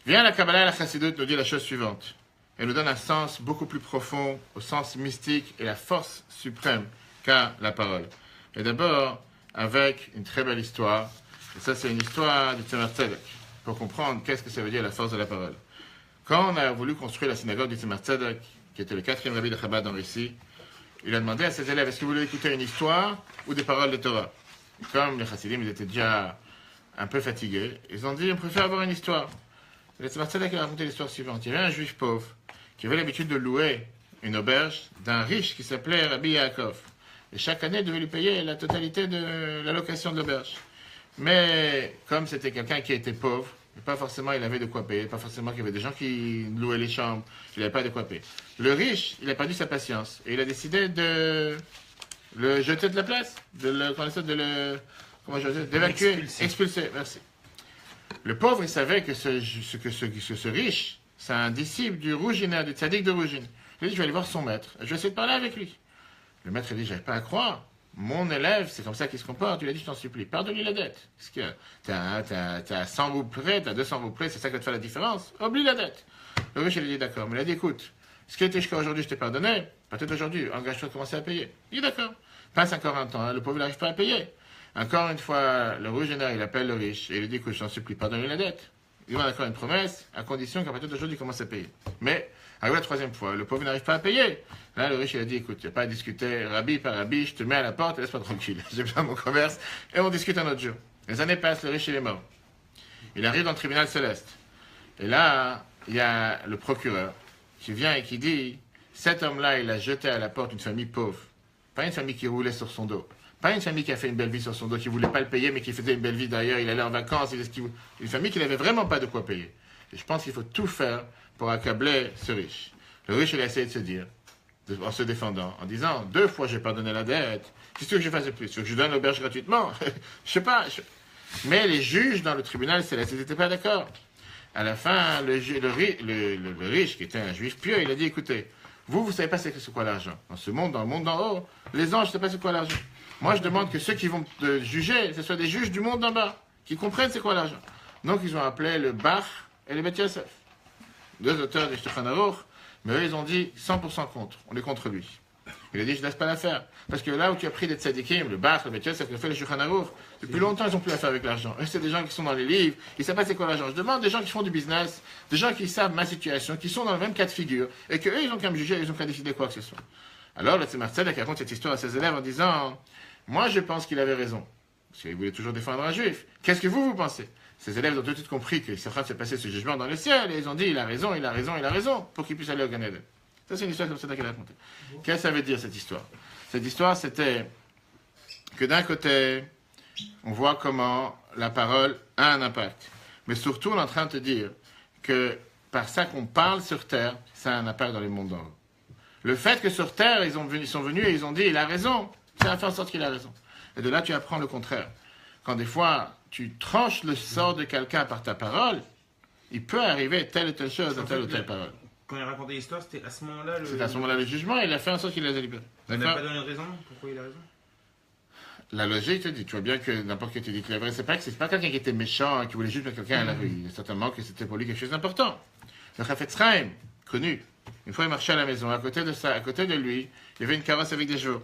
Viens la Kabbalah et la Chassidut nous dit la chose suivante. Elle nous donne un sens beaucoup plus profond, au sens mystique et la force suprême qu'a la parole. Et d'abord, avec une très belle histoire. Et ça, c'est une histoire du Tzemar Tzedek, pour comprendre qu'est-ce que ça veut dire la force de la parole. Quand on a voulu construire la synagogue du Tzemar Tzedek, qui était le 4e rabbi de Chabad en Russie, il a demandé à ses élèves, est-ce que vous voulez écouter une histoire ou des paroles de Torah? Comme les Chassidim, ils étaient déjà un peu fatigués, ils ont dit, on préfère avoir une histoire. Et le Tzemar Tzedek a raconté l'histoire suivante. Il y avait un juif pauvre qui avait l'habitude de louer une auberge d'un riche qui s'appelait Rabbi Yaakov. Et chaque année, il devait lui payer la totalité de la location de l'auberge. Mais comme c'était quelqu'un qui était pauvre, et pas forcément il avait de quoi payer, pas forcément qu'il y avait des gens qui louaient les chambres, il n'avait pas de quoi payer. Le riche, il a perdu sa patience et il a décidé de le jeter de la place, d'évacuer, expulser. Merci. Le pauvre, il savait que ce riche, c'est un disciple du Rougina, du tzaddik de Rougine. Il a dit, je vais aller voir son maître, je vais essayer de parler avec lui. Le maître a dit, j'arrive pas à croire. Mon élève, c'est comme ça qu'il se comporte. Il a dit, je t'en supplie, pardonne-lui la dette. Parce que t'as 100 roubles près, t'as 200 roubles près, c'est ça qui va te faire la différence. Oublie la dette. Le riche, il a dit, d'accord. Mais il a dit, écoute, ce qui a été jusqu'à aujourd'hui, je t'ai pardonné. Peut-être aujourd'hui, engage-toi à commencer à payer. Il dit, d'accord. Passe encore un temps, le pauvre, il n'arrive pas à payer. Encore une fois, le Rougina, il appelle le riche et il lui dit, écoute, je t'en supplie, pardonne-lui la dette. Il demande encore une promesse, à condition qu'à partir d'aujourd'hui, il commence à payer. Mais, arrive la 3e fois, le pauvre n'arrive pas à payer. Là, le riche, il a dit, écoute, il n'y a pas à discuter, rabbi par rabbi, je te mets à la porte et laisse-moi tranquille. J'ai besoin de mon commerce et on discute un autre jour. Les années passent, le riche, il est mort. Il arrive dans le tribunal céleste. Et là, il y a le procureur qui vient et qui dit, cet homme-là, il a jeté à la porte une famille pauvre. Pas une famille qui roulait sur son dos. Pas une famille qui a fait une belle vie sur son dos, qui ne voulait pas le payer, mais qui faisait une belle vie d'ailleurs, il allait en vacances, une famille qui n'avait vraiment pas de quoi payer. Et je pense qu'il faut tout faire pour accabler ce riche. Le riche, il a essayé de se dire, en se défendant, en disant, 2 fois j'ai pardonné la dette, qu'est-ce que je fasse de plus? Que je donne l'auberge gratuitement? Je sais pas. Mais les juges dans le tribunal céleste, ils n'étaient pas d'accord. À la fin, le riche, qui était un juif pieux, il a dit, écoutez, vous ne savez pas c'est quoi l'argent. Dans ce monde, dans le monde d'en haut, les anges ne savent pas c'est quoi l'argent. Moi, je demande que ceux qui vont te juger, ce soient des juges du monde d'en bas, qui comprennent c'est quoi l'argent. Donc, ils ont appelé le Bach et le Bet Yosef, 2 auteurs du Shulchan Aruch, mais eux, ils ont dit 100% contre, on est contre lui. Il a dit, je ne laisse pas l'affaire. Parce que là où tu as pris des tzadikim, le Bach, le Bet Yosef, qui a fait le Shulchan Aruch, depuis longtemps, ils n'ont plus affaire avec l'argent. Eux, c'est des gens qui sont dans les livres, ils ne savent pas c'est quoi l'argent. Je demande des gens qui font du business, des gens qui savent ma situation, qui sont dans le même cas de figure, et qu'eux, ils n'ont qu'à me juger, ils n'ont qu'à décider quoi que ce soit. Alors, le Tzemar Tzedek raconte cette histoire à ses élèves en disant, moi, je pense qu'il avait raison. Parce qu'il voulait toujours défendre un juif. Qu'est-ce que vous pensez? Ses élèves ont tout de suite compris qu'il s'est en train de se passer ce jugement dans le ciel, et ils ont dit, il a raison, pour qu'il puisse aller au Gan Eden. Ça, c'est une histoire comme ça qu'il a racontée. Qu'est-ce que ça veut dire, cette histoire? Cette histoire, c'était que d'un côté, on voit comment la parole a un impact. Mais surtout, on est en train de te dire que par ça qu'on parle sur Terre, ça a un impact dans les mondes d'en haut. Le fait que sur Terre, ils sont venus et ils ont dit, il a raison, Ça fait en sorte qu'il a raison. Et de là, tu apprends le contraire. Quand des fois, tu tranches le sort de quelqu'un par ta parole, il peut arriver telle ou telle chose dans telle ou telle parole. Quand il racontait l'histoire, c'était à ce moment-là le. C'est à ce moment-là le jugement, et il a fait en sorte qu'il les a libérés. On n'a D'accord? pas donné de raison pourquoi il a raison. La logique te dit, tu vois bien que n'importe qui te dit qu'il est vrai, c'est pas quelqu'un qui était méchant, qui voulait juste mettre quelqu'un à la rue. Certainement que c'était pour lui quelque chose d'important. Le Chafetz Chaim, connu, une fois il marchait à la maison, à côté de lui, il y avait une carrosse avec des chevaux.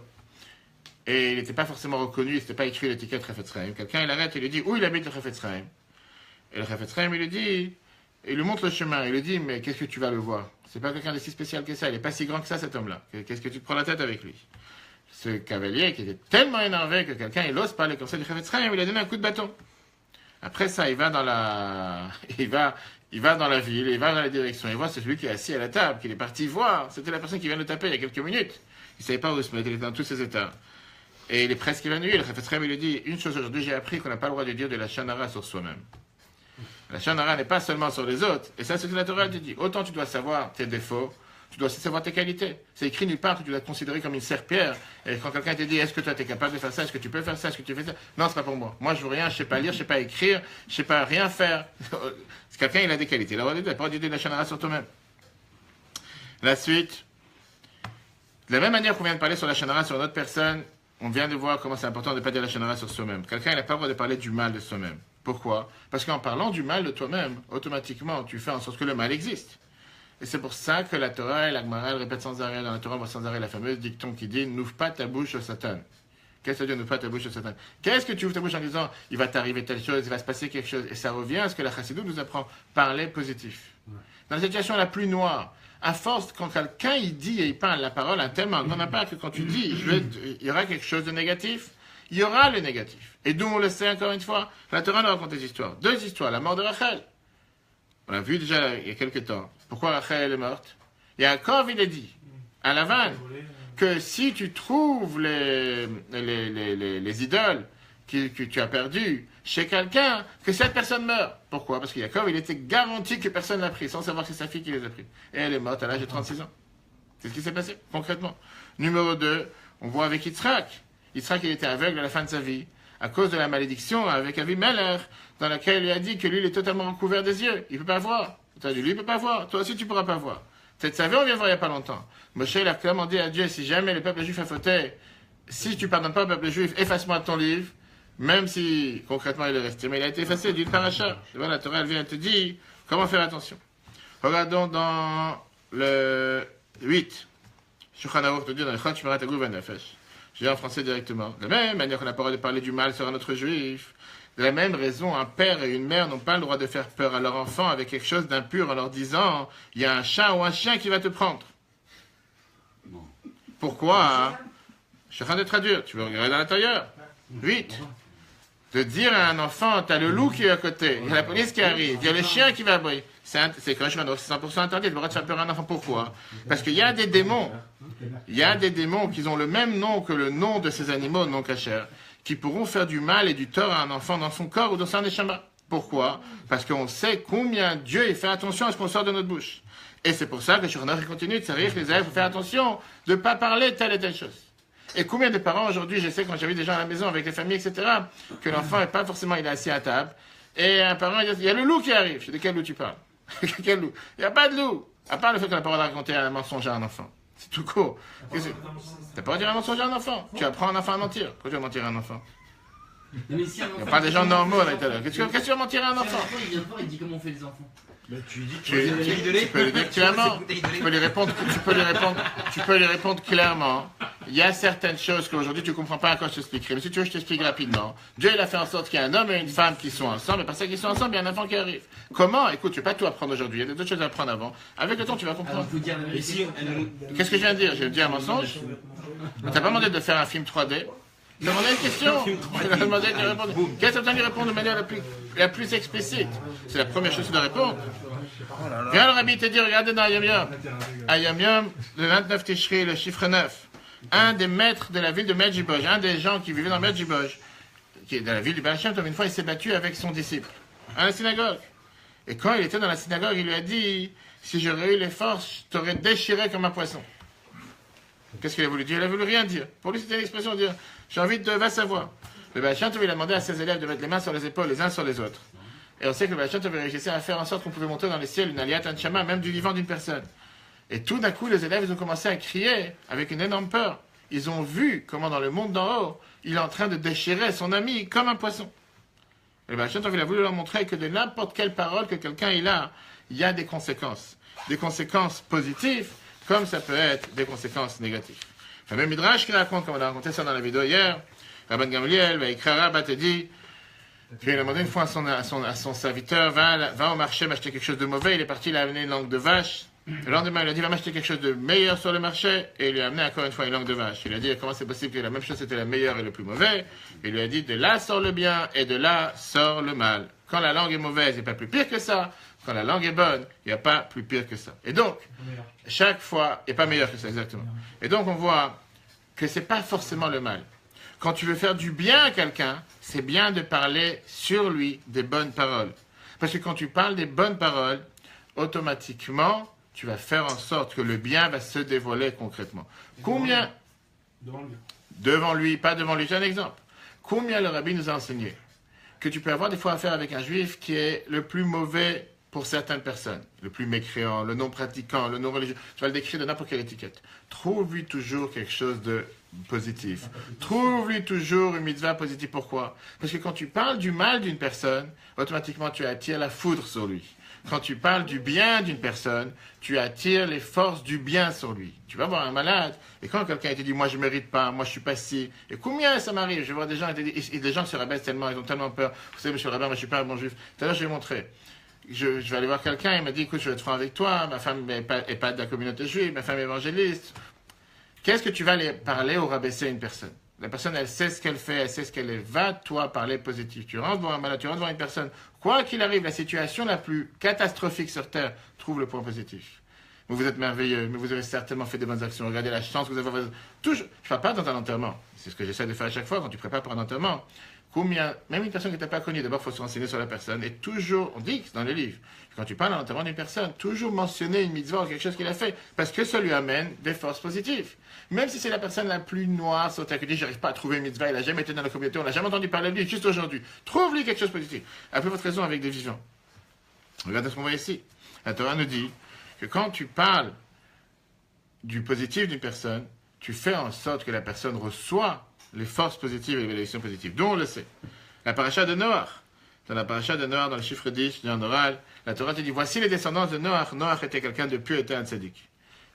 Et il n'était pas forcément reconnu, il n'était pas écrit l'étiquette Chafetz Chaim. Quelqu'un il arrête et lui dit, où il habite le Chafetz Chaim? Et le Chafetz Chaim il lui dit, il lui montre le chemin, il lui dit, mais qu'est-ce que tu vas le voir? C'est pas quelqu'un de si spécial que ça, il n'est pas si grand que ça cet homme-là. Qu'est-ce que tu te prends la tête avec lui? Ce cavalier qui était tellement énervé que quelqu'un il ose parler comme ça du Chafetz Chaim, il lui a donné un coup de bâton. Après ça, il va dans la ville, il va dans la direction, il voit celui qui est assis à la table, qu'il est parti voir. C'était la personne qui vient de taper il y a quelques minutes. Il ne savait pas où se mettre, il était dans tous ses états. Et il est presque évanoui. Le Chafetz Chaim, il lui dit, une chose aujourd'hui, j'ai appris qu'on n'a pas le droit de dire de la Shonara sur soi-même. La Shonara n'est pas seulement sur les autres. Et ça, c'est ce que la Torah te dit. Autant tu dois savoir tes défauts, tu dois aussi savoir tes qualités. C'est écrit nulle part que tu dois te considérer comme une serpillère. Et quand quelqu'un te dit, est-ce que toi tu es capable de faire ça, est-ce que tu peux faire ça, est-ce que tu fais ça? Non, c'est pas pour moi. Moi, je veux rien, je sais pas lire, je sais pas écrire, je sais pas rien faire. Quelqu'un, il a des qualités. La Torah dit, pas de la Shonara sur toi-même. La suite. De la même manière qu'on vient de parler sur la Shonara sur une autre personne, on vient de voir comment c'est important de ne pas dire la Shonara sur soi-même. Quelqu'un, il n'a pas le droit de parler du mal de soi-même. Pourquoi? Parce qu'en parlant du mal de toi-même, automatiquement, tu fais en sorte que le mal existe. Et c'est pour ça que la Torah et la Gemara, elle répète sans arrêt, dans la Torah, on voit sans arrêt la fameuse dicton qui dit « N'ouvre pas ta bouche au Satan ». Qu'est-ce que ça veut dire « N'ouvre pas ta bouche au Satan » Qu'est-ce que tu ouvres ta bouche en disant « Il va t'arriver telle chose, il va se passer quelque chose ». Et ça revient à ce que la Chassidut nous apprend, parler positif. Dans la situation la plus noire, à force, quand quelqu'un il dit et il parle, la parole a un tellement grand impact que quand tu dis il y aura quelque chose de négatif, il y aura le négatif. Et d'où on le sait encore une fois, la Torah nous raconte des histoires. Deux histoires, la mort de Rachel. On l'a vu déjà il y a quelques temps. Pourquoi Rachel est morte? Yaakov, il a dit, à Lavan, que si tu trouves les idoles que tu as perdues chez quelqu'un, que cette personne meurt. Pourquoi? Parce que Yaakov, il était garanti que personne ne l'a pris, sans savoir que c'est sa fille qui les a pris. Et elle est morte à l'âge de 36 ans. C'est ce qui s'est passé, concrètement. Numéro 2, on voit avec Yitzhak. Yitzhak, il était aveugle à la fin de sa vie, à cause de la malédiction avec Avimelech, dans laquelle il a dit que lui, il est totalement recouvert des yeux. Il ne peut pas voir. Tu as dit, lui, il ne peut pas voir. Toi aussi, tu ne pourras pas voir. Cette savée, on vient voir il n'y a pas longtemps. Moshe, il a clairement dit à Dieu, si jamais le peuple juif a fauté, si tu ne pardonnes pas au peuple juif, efface-moi ton livre, même si, concrètement, il est resté. Mais il a été effacé d'une paracha. Voilà, la Torah, elle vient te dire comment faire attention. Regardons dans le 8. Shulchan Aruch te dit dans le Chot Shmirat Haguf Nefesh. Je dis en français directement. De la même manière qu'on n'a pas le droit de parler du mal sur un autre juif, de la même raison, un père et une mère n'ont pas le droit de faire peur à leur enfant avec quelque chose d'impur en leur disant il y a un chat ou un chien qui va te prendre. Pourquoi? Je suis en train de traduire. Tu veux regarder à l'intérieur? 8. De dire à un enfant, t'as le loup qui est à côté, il y a la police qui arrive, il y a le chien qui va aboyer. C'est quand je c'est 100% interdit, tu faire peur à un enfant. Pourquoi? Parce qu'il y a des démons. Il y a des démons qui ont le même nom que le nom de ces animaux non cachers, qui pourront faire du mal et du tort à un enfant dans son corps ou dans son échama. Pourquoi? Parce qu'on sait combien Dieu fait attention à ce qu'on sort de notre bouche. Et c'est pour ça que sur notre continue de servir les élèves, il faut faire attention de ne pas parler telle et telle chose. Et combien de parents aujourd'hui, je sais quand j'avais des gens à la maison avec les familles, etc., que l'enfant n'est pas forcément, il est assis à table, et un parent, il dit, il y a le loup qui arrive. Je dis, de quel loup tu parles? Quel loup? Il n'y a pas de loup. À part le fait qu'on n'a pas le droit de raconter un mensonge à un enfant. C'est tout court. Tu n'as pas le droit de dire un mensonge à un enfant. Tu apprends un enfant à mentir. Pourquoi tu vas mentir à un enfant? Il n'y a pas des gens normaux là tout à l'heure. Qu'est-ce que tu vas mentir à un enfant? Il vient de voir, il dit comment on fait les enfants. Mais tu lui dis Tu peux lui dire clairement. Tu peux lui répondre clairement. Il y a certaines choses qu'aujourd'hui tu ne comprends pas quand je t'expliquerai. Mais si tu veux, je t'explique rapidement. Dieu, il a fait en sorte qu'il y a un homme et une femme qui sont ensemble. Et parce qu'ils sont ensemble, il y a un enfant qui arrive. Comment? Écoute, tu ne vas pas tout apprendre aujourd'hui. Il y a d'autres choses à apprendre avant. Avec le temps, tu vas comprendre. Alors, il faut dire la vérité. Qu'est-ce que je viens de dire? J'ai dit un mensonge? On t'a pas demandé de faire un film 3D. Tu as demandé une question. Tu as demandé de répondre. Qu'est-ce que tu as de répondre de manière la plus explicite? C'est la première chose que tu dois répondre. Viens le rabbi te dire, regardez dans Yom Yom. À Yom Yom, le 29 Tishri, le chiffre 9. Un des maîtres de la ville de Medjiboj, un des gens qui vivaient dans Medjiboj, qui est dans la ville du Baal Shem Tov, une fois il s'est battu avec son disciple à la synagogue. Et quand il était dans la synagogue, il lui a dit, si j'aurais eu les forces, je t'aurais déchiré comme un poisson. Qu'est-ce qu'il a voulu dire? Il a voulu rien dire. Pour lui, c'était une expression de dire, j'ai envie de va savoir. Le Baal Shem Tov, il a demandé à ses élèves de mettre les mains sur les épaules les uns sur les autres. Et on sait que le Baal Shem Tov avait réussi à faire en sorte qu'on pouvait monter dans les ciels une aliyat anshama, même du vivant d'une personne. Et tout d'un coup, les élèves, ils ont commencé à crier avec une énorme peur. Ils ont vu comment dans le monde d'en haut, il est en train de déchirer son ami comme un poisson. Et le Baal Shem Tov, il a voulu leur montrer que de n'importe quelle parole que quelqu'un il y a des conséquences. Des conséquences positives, comme ça peut être des conséquences négatives. Enfin, même Midrash qui raconte, comme on a raconté ça dans la vidéo hier, Rabban Gamliel, Vaikra Rabba te dit, qu'il a demandé une fois à son serviteur, va au marché m'acheter quelque chose de mauvais, il est parti, il a amené une langue de vache. Le lendemain, il a dit, va m'acheter quelque chose de meilleur sur le marché, et il lui a amené encore une fois une langue de vache. Il a dit, comment c'est possible que la même chose c'était la meilleure et le plus mauvais? Il lui a dit, de là sort le bien, et de là sort le mal. Quand la langue est mauvaise, il n'y a pas plus pire que ça. Quand la langue est bonne, il n'y a pas plus pire que ça. Et donc, chaque fois, il n'y a pas meilleur que ça, exactement. Et donc, on voit que c'est pas forcément le mal. Quand tu veux faire du bien à quelqu'un, c'est bien de parler sur lui des bonnes paroles. Parce que quand tu parles des bonnes paroles, automatiquement, tu vas faire en sorte que le bien va se dévoiler concrètement. Combien devant lui, pas devant lui, j'ai un exemple. Combien le rabbi nous a enseigné que tu peux avoir des fois affaire avec un juif qui est le plus mauvais pour certaines personnes, le plus mécréant, le non pratiquant, le non religieux, tu vas le décrire de n'importe quelle étiquette. Trouve-lui toujours quelque chose de positif. Trouve-lui toujours une mitzvah positive. Pourquoi? Parce que quand tu parles du mal d'une personne, automatiquement tu attires la foudre sur lui. Quand tu parles du bien d'une personne, tu attires les forces du bien sur lui. Tu vas voir un malade, et quand quelqu'un te dit, moi je ne mérite pas, moi je suis pas si, et combien ça m'arrive? Je vois des gens, et des gens se rabaissent tellement, ils ont tellement peur. Vous savez, monsieur le rabbin, moi je suis pas un bon juif. Tout à l'heure, je vais montrer. Je vais aller voir quelqu'un, il m'a dit, écoute, je vais être franc avec toi, ma femme n'est pas de la communauté juive, ma femme est évangéliste. Qu'est-ce que tu vas aller parler ou rabaisser à une personne? La personne, elle sait ce qu'elle fait, elle sait ce qu'elle est. Va, toi, parler positif. Tu rentres devant un malade, tu rentres devant une personne. Quoi qu'il arrive, la situation la plus catastrophique sur Terre, trouve le point positif. Vous êtes merveilleux, mais vous avez certainement fait des bonnes actions. Regardez la chance que vous avez. Toujours, je ne parle pas dans un enterrement. C'est ce que j'essaie de faire à chaque fois quand tu prépares pour un enterrement. Combien, même une personne qui n'était pas connue, d'abord, il faut se renseigner sur la personne. Et toujours, on dit dans les livres, quand tu parles à l'enterrement d'une personne, toujours mentionner une mitzvah ou quelque chose qu'il a fait, parce que ça lui amène des forces positives. Même si c'est la personne la plus noire sur terre qui dit, j'arrive pas à trouver une mitzvah, il n'a jamais été dans la communauté, on n'a jamais entendu parler de lui, juste aujourd'hui. Trouve-lui quelque chose de positif. Appelez votre raison avec des vivants. Regardez ce qu'on voit ici. La Torah nous dit que quand tu parles du positif d'une personne, tu fais en sorte que la personne reçoit les forces positives et les évaluations positives. D'où on le sait. La paracha de Noach. Dans la paracha de Noach, dans le chiffre 10, en oral, la Torah te dit, voici les descendants de Noach. Noach était quelqu'un de pieux, était un tzaddik.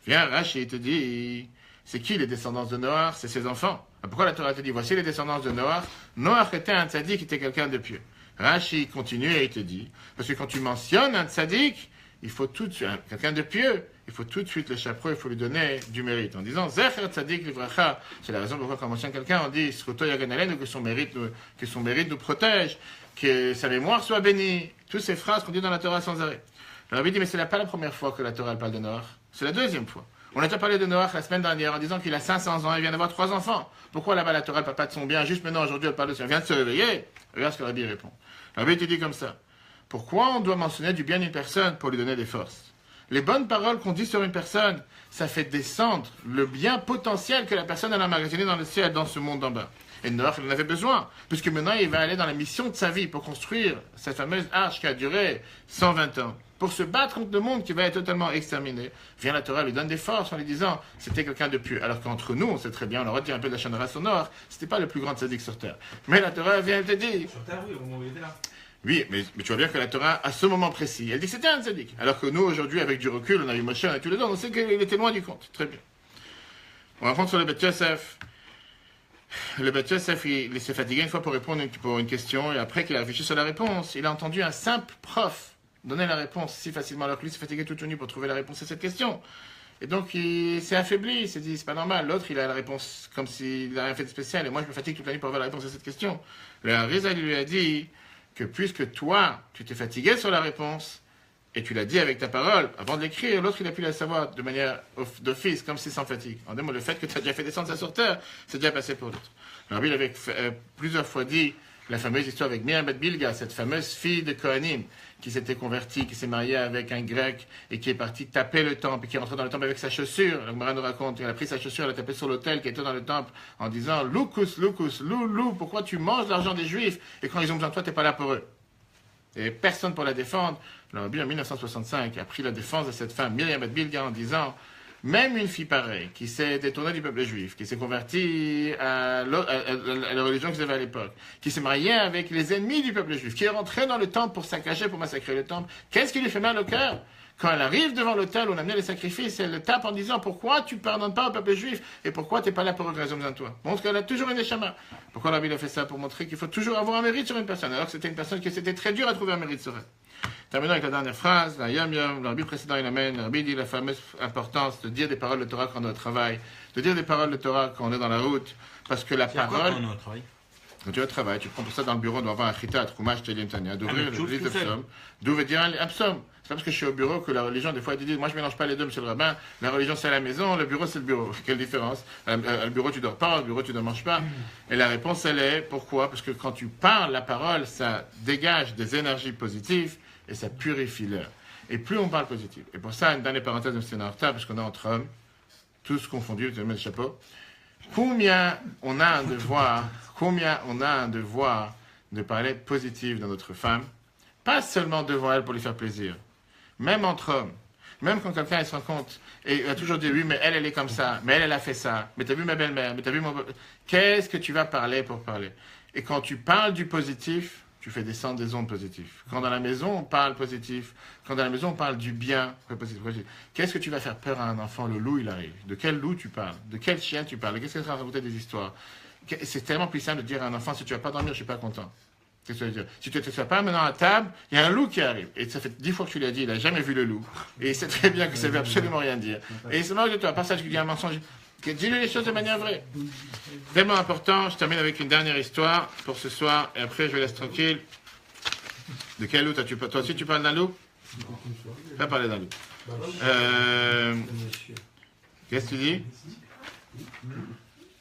Viens, Rashi te dit, c'est qui les descendants de Noach? C'est ses enfants. Pourquoi la Torah te dit, voici les descendants de Noach? Noach était un tzaddik, était quelqu'un de pieux. Rashi continue et il te dit, parce que quand tu mentionnes un tzaddik, il faut tout de suite, quelqu'un de pieux, il faut tout de suite le chapeau, il faut lui donner du mérite. En disant, Zecher tzaddik livracha, c'est la raison pourquoi quand on mentionne quelqu'un, on dit, Sruto yaganalen, que son mérite nous protège, que sa mémoire soit bénie. Toutes ces phrases qu'on dit dans la Torah sans arrêt. Le rabbi dit, mais ce n'est pas la première fois que la Torah parle de Noach, c'est la deuxième fois. On a déjà parlé de Noach la semaine dernière en disant qu'il a 500 ans, il vient d'avoir 3 enfants. Pourquoi là-bas la Torah ne parle pas de son bien? Juste maintenant, aujourd'hui, elle parle de son bien. Elle vient de se réveiller. Regarde ce que le rabbi répond. Le rabbi te dit comme ça. Pourquoi on doit mentionner du bien d'une personne pour lui donner des forces? Les bonnes paroles qu'on dit sur une personne, ça fait descendre le bien potentiel que la personne a emmagasiné dans le ciel, dans ce monde d'en bas. Et Noach, il en avait besoin, puisque maintenant il va aller dans la mission de sa vie pour construire cette fameuse arche qui a duré 120 ans. Pour se battre contre le monde qui va être totalement exterminé. Vient la Torah, lui donne des forces en lui disant, c'était quelqu'un de pieux. Alors qu'entre nous, on sait très bien, on aurait dit un peu de la chanara sur Noach, c'était pas le plus grand tzaddik sur terre. Mais la Torah vient te dire. Sur Terre, oui, au moment où il était là. Oui, mais tu vois bien que la Torah, à ce moment précis, elle dit que c'était un tzaddik. Alors que nous, aujourd'hui, avec du recul, on a eu Moshe, on a tous les deux, on sait qu'il était loin du compte. Très bien. On va prendre sur le Beth Yosef. Le Beth Yosef, il s'est fatigué une fois pour répondre pour une question, et après qu'il a réfléchi sur la réponse, il a entendu un simple prof donner la réponse si facilement, alors que lui s'est fatigué toute nuit pour trouver la réponse à cette question. Et donc, il s'est affaibli, il s'est dit, c'est pas normal. L'autre, il a la réponse comme s'il n'a rien fait de spécial, et moi, je me fatigue toute la nuit pour avoir la réponse à cette question. Le Harizal lui a dit que puisque toi, tu t'es fatigué sur la réponse, et tu l'as dit avec ta parole, avant de l'écrire, l'autre, il a pu la savoir de manière d'office, comme si sans fatigue. En deux mots, le fait que tu as déjà fait descendre ça sur terre, c'est déjà passé pour l'autre. Le Rabbi avait plusieurs fois dit la fameuse histoire avec Miriam Bat Bilga, cette fameuse fille de Kohanim, qui s'était convertie, qui s'est mariée avec un grec et qui est partie taper le temple et qui est rentrée dans le temple avec sa chaussure. La Gemara nous raconte qu'elle a pris sa chaussure, elle a tapé sur l'autel qui était dans le temple en disant Loukus, Loukus, Lou, pourquoi tu manges l'argent des Juifs et quand ils ont besoin de toi, t'es pas là pour eux. Et personne pour la défendre. Le Rabbi en 1965 a pris la défense de cette femme, Miriam Bat Bilga, en disant même une fille pareille, qui s'est détournée du peuple juif, qui s'est convertie à la religion qu'ils avaient à l'époque, qui s'est mariée avec les ennemis du peuple juif, qui est rentrée dans le temple pour saccager, pour massacrer le temple, qu'est-ce qui lui fait mal au cœur? Quand elle arrive devant l'autel où on amenait les sacrifices, elle le tape en disant pourquoi tu ne pardonnes pas au peuple juif et pourquoi tu n'es pas là pour eux quand ils ont besoin de toi. Montre qu'elle a toujours une échama. Pourquoi la Bible a fait ça? Pour montrer qu'il faut toujours avoir un mérite sur une personne, alors que c'était une personne qui c'était très dur à trouver un mérite sur elle. Terminons avec la dernière phrase, la Yom Yom, le Rabbi précédent il amène, le Rabbi dit la fameuse importance de dire des paroles de Torah quand on est au travail, de dire des paroles de Torah quand on est dans la route, parce que la parole... Quand on est au travail. Quand tu es au travail, tu prends pour ça dans le bureau, on doit avoir un chitat, Chumash, Telim, Tania, d'ouvrir le livre de psaume, d'ouvrir dire un psaume. C'est pas parce que je suis au bureau que la religion, des fois, elle dit, moi je mélange pas les deux, monsieur le rabbin, la religion c'est à la maison, le bureau c'est le bureau. Quelle différence? Le bureau tu dors pas, le bureau tu ne manges pas. Et la réponse elle est, pourquoi? Parce que quand tu parles la parole, ça dégage des énergies positives et ça purifie l'air. Et plus on parle positif. Et pour ça, une dernière parenthèse, monsieur Narta, parce qu'on est entre hommes, tous confondus, tu mets le chapeau. Combien on a un devoir de parler positif dans notre femme, pas seulement devant elle pour lui faire plaisir, même entre hommes, même quand quelqu'un se rend compte, et il va toujours dire oui, mais elle est comme ça, mais elle a fait ça, mais t'as vu ma belle-mère, mais t'as vu mon... Qu'est-ce que tu vas parler pour parler? Et quand tu parles du positif, tu fais descendre des ondes positives. Quand dans la maison, on parle positif, quand dans la maison, on parle du bien, positif. Qu'est-ce que tu vas faire peur à un enfant? Le loup, il arrive. De quel loup tu parles? De quel chien tu parles? Qu'est-ce que tu vas raconter des histoires? C'est tellement plus simple de dire à un enfant, si tu ne vas pas dormir, je ne suis pas content. Qu'est-ce que tu veux dire? Si tu ne te fais pas maintenant à table, il y a un loup qui arrive. Et ça fait 10 fois que tu l'as dit, il n'a jamais vu le loup. Et il sait très bien que ça ne veut absolument rien dire. Et il se moque de toi. Par ça, tu dis un mensonge. Dis-lui les choses de manière vraie. Tellement important, je termine avec une dernière histoire pour ce soir, et après je vais laisser tranquille. De quel loup toi aussi tu parles d'un loup? Fais parler d'un loup. Qu'est-ce que tu dis?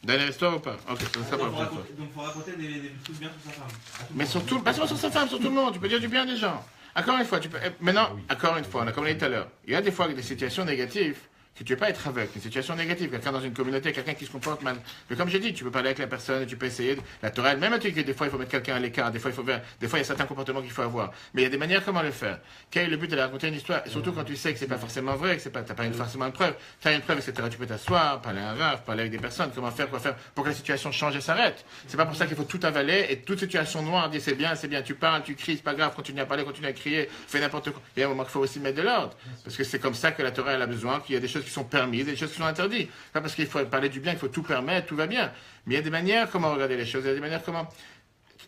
Dernière histoire ou pas? Ok, ça Donc, il faut raconter des trucs bien sur sa femme. Mais surtout, pas seulement sur sa femme, sur tout le monde. Tu peux dire du bien des gens. Encore une fois, maintenant, encore une fois, on a comme on a dit tout à l'heure, il y a des fois des situations négatives que tu ne veux pas être avec, une situation négative, quelqu'un dans une communauté, quelqu'un qui se comporte mal. Mais comme j'ai dit, tu peux parler avec la personne, tu peux essayer. La Torah elle-même a dit que des fois il faut mettre quelqu'un à l'écart, des fois il y a certains comportements qu'il faut avoir. Mais il y a des manières comment le faire. Quel est le but de raconter une histoire? Et surtout quand tu sais que c'est pas forcément vrai, que tu n'as pas forcément une preuve. Tu as une preuve, etc. Tu peux t'asseoir, parler à un raf, parler avec des personnes, comment faire, quoi faire pour que la situation change et s'arrête. C'est pas pour ça qu'il faut tout avaler et toute situation noire, dire c'est bien, tu parles, tu cries, c'est pas grave, continue à parler, continue à crier, fais n'importe quoi. Il y a un moment qu'il faut aussi mettre de l'ordre. Parce que c'est comme ça que la Torah elle a besoin, qu'il y a des choses qui sont permises, des choses qui sont interdites. Pas parce qu'il faut parler du bien, qu'il faut tout permettre, tout va bien. Mais il y a des manières comment regarder les choses, il y a des manières comment...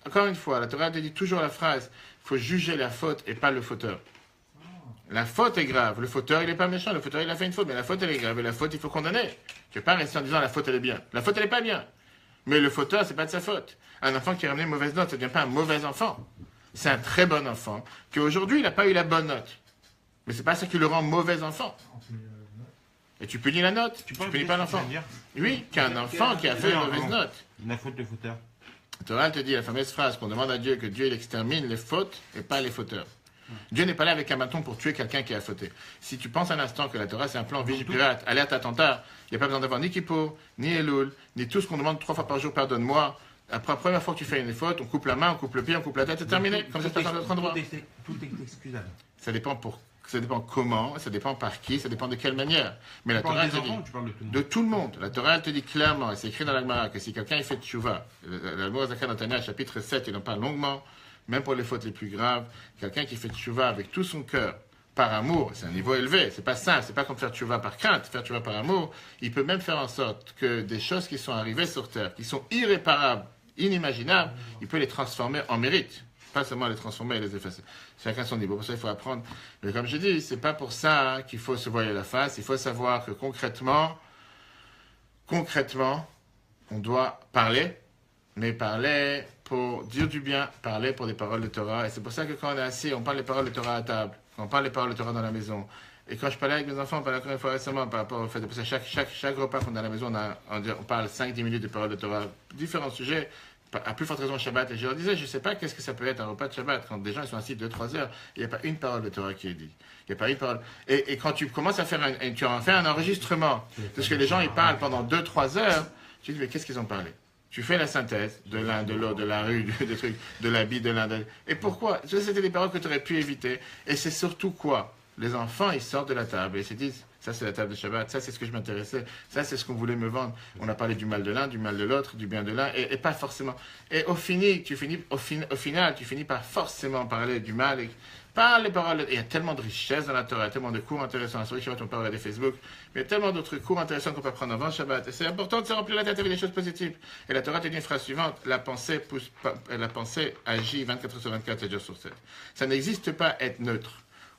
Encore une fois, la Torah te dit toujours la phrase, il faut juger la faute et pas le fauteur. La faute est grave, le fauteur il n'est pas méchant, le fauteur il a fait une faute, mais la faute elle est grave et la faute il faut condamner. Tu ne peux pas rester en disant la faute elle est bien. La faute elle n'est pas bien. Mais le fauteur c'est pas de sa faute. Un enfant qui a ramené une mauvaise note, ça ne devient pas un mauvais enfant. C'est un très bon enfant, qu'aujourd'hui il n'a pas eu la bonne note. Mais c'est pas ça qui le rend mauvais enfant. Et tu punis la note, tu punis pas l'enfant. Oui, qu'un enfant qui a fait une mauvaise note. La faute de fauteur. La Torah te dit la fameuse phrase qu'on demande à Dieu que Dieu il extermine les fautes et pas les fauteurs. Dieu n'est pas là avec un bâton pour tuer quelqu'un qui a fauté. Si tu penses un instant que la Torah c'est un plan vigipirate, alerte attentat, il n'y a pas besoin d'avoir ni Kippour, ni Elul, ni tout ce qu'on demande 3 fois par jour, pardonne-moi. Après la première fois que tu fais une faute, on coupe la main, on coupe le pied, on coupe la tête, c'est terminé. Comme ça, c'est dans notre endroit. Tout est excusable. Ça dépend comment, ça dépend par qui, ça dépend de quelle manière. Mais la Torah te dit de tout le monde. La Torah elle te dit clairement, et c'est écrit dans la Gemara, que si quelqu'un il fait tchouva, la Gemara Zakhan Natania, chapitre 7, il en parle longuement, même pour les fautes les plus graves, quelqu'un qui fait tchouva avec tout son cœur, par amour, c'est un niveau élevé, c'est pas simple, c'est pas comme faire tchouva par crainte, faire tchouva par amour, il peut même faire en sorte que des choses qui sont arrivées sur terre, qui sont irréparables, inimaginables, il peut les transformer en mérite. Pas seulement les transformer et les effacer. Chacun son niveau. Pour ça, il faut apprendre. Mais comme je dis, c'est pas pour ça qu'il faut se voiler la face. Il faut savoir que concrètement, on doit parler, mais parler pour dire du bien, parler pour des paroles de Torah. Et c'est pour ça que quand on est assis, on parle les paroles de Torah à table, quand on parle les paroles de Torah dans la maison. Et quand je parlais avec mes enfants, on parlait encore une fois récemment par rapport au fait de chaque repas qu'on a à la maison, on parle 5-10 minutes de paroles de Torah, différents sujets. À plus forte raison Shabbat. Et je leur disais, je ne sais pas qu'est-ce que ça peut être un repas de Shabbat. Quand des gens ils sont assis 2-3 heures, il n'y a pas une parole de Torah qui est dit. Il n'y a pas une parole. Et quand tu commences à faire tu en fais un enregistrement de ce que les gens ils parlent pendant 2-3 heures, tu te dis, mais qu'est-ce qu'ils ont parlé? Tu fais la synthèse de l'un, de l'autre, de la rue, des trucs, de l'habit, de l'un, de... Et pourquoi? C'était des paroles que tu aurais pu éviter. Et c'est surtout quoi? Les enfants, ils sortent de la table et ils se disent, ça c'est la table de Shabbat, ça c'est ce que je m'intéressais, ça c'est ce qu'on voulait me vendre. On a parlé du mal de l'un, du mal de l'autre, du bien de l'un, et pas forcément. Et au final, tu finis par forcément parler du mal. Et par les paroles, il y a tellement de richesse dans la Torah, il y a tellement de cours intéressants. C'est vrai que on peut regarder Facebook, mais il y a tellement d'autres cours intéressants qu'on peut prendre avant Shabbat. Et c'est important de se remplir la tête avec des choses positives. Et la Torah te dit une phrase suivante, la pensée agit 24 sur 24, 7 jours sur 7. Ça n'existe pas être neutre.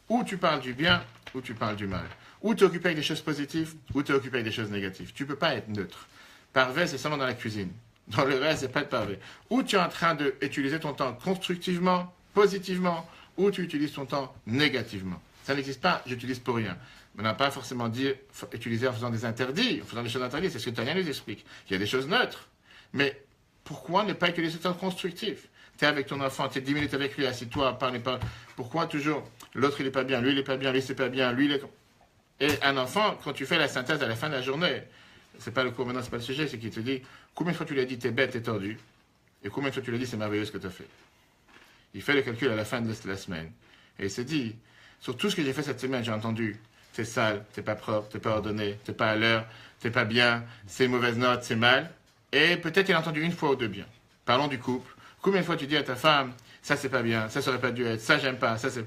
Ou tu parles du bien, ou tu parles du mal. Ou tu es occupé avec des choses positives, ou tu es occupé avec des choses négatives. Tu ne peux pas être neutre. Parvé, c'est seulement dans la cuisine. Dans le reste, c'est pas de parvé. Ou tu es en train d'utiliser ton temps constructivement, positivement, ou tu utilises ton temps négativement. Ça n'existe pas, j'utilise pour rien. On n'a pas forcément dit utiliser en faisant des interdits, en faisant des choses interdites. C'est ce que Tania nous explique. Il y a des choses neutres. Mais pourquoi ne pas utiliser ton temps constructif? Tu es avec ton enfant, tu es 10 minutes avec lui, assis-toi, parle pas. Pourquoi toujours l'autre il n'est pas bien, lui il n'est pas bien, lui c'est pas bien, lui il est... Et un enfant, quand tu fais la synthèse à la fin de la journée, c'est pas le cours maintenant, c'est pas le sujet, c'est qu'il te dit combien de fois tu lui as dit t'es bête, t'es tordu, et combien de fois tu lui as dit c'est merveilleux ce que tu as fait. Il fait le calcul à la fin de la semaine. Et il se dit, sur tout ce que j'ai fait cette semaine, j'ai entendu, t'es sale, t'es pas propre, t'es pas ordonné, t'es pas à l'heure, t'es pas bien, c'est une mauvaise note, c'est mal. Et peut-être il a entendu une fois ou deux bien. Parlons du couple. Combien de fois tu dis à ta femme, ça c'est pas bien, ça ça aurait pas dû être, ça j'aime pas, ça c'est...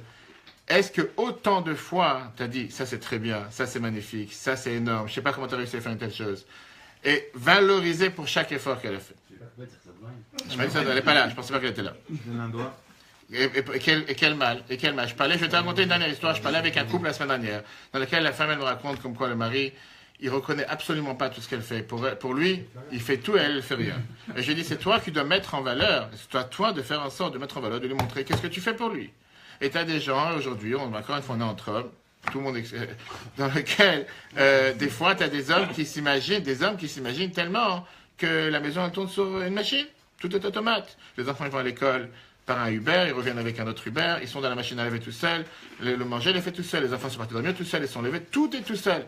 Est-ce que autant de fois tu as dit, ça c'est très bien, ça c'est magnifique, ça c'est énorme, je sais pas comment tu as réussi à faire une telle chose. Et valoriser pour chaque effort qu'elle a fait. Je m'ai dit ça, elle n'est pas là, je pensais pas qu'elle était là. Je donne un doigt. Et quel mal. Je vais te raconter une dernière histoire. Je parlais avec un couple la semaine dernière, dans laquelle la femme, elle me raconte comme quoi le mari, il reconnaît absolument pas tout ce qu'elle fait. Pour lui, il fait tout et elle ne fait rien. Et je lui dis, c'est toi qui dois mettre en valeur, c'est à toi de faire en sorte de mettre en valeur, de lui montrer qu'est-ce que tu fais pour lui. Et tu as des gens, aujourd'hui, encore une fois, on est entre hommes, tout le monde, dans lequel, des fois, tu as des hommes qui s'imaginent tellement que la maison, elle tourne sur une machine. Tout est automate. Les enfants, ils vont à l'école par un Uber, ils reviennent avec un autre Uber, ils sont dans la machine à laver tout seuls, le manger, il est fait tout seul, les enfants sont partis dormir tout seuls, ils sont levés, tout est tout seul.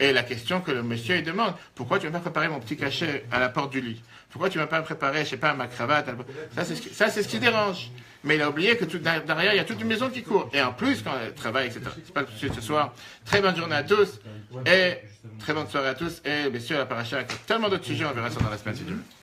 Et la question que le monsieur il demande, pourquoi tu ne m'as pas préparé mon petit cachet à la porte du lit? Pourquoi tu ne m'as pas préparé, je sais pas, ma cravate? Ça, c'est ce qui dérange. Mais il a oublié que derrière, il y a toute une maison qui court. Et en plus, quand elle travaille, etc. C'est pas le sujet de ce soir. Très bonne journée à tous. Et très bonne soirée à tous. Et bien sûr, la paracha, tellement d'autres sujets, on verra ça dans la semaine si Dieu veut.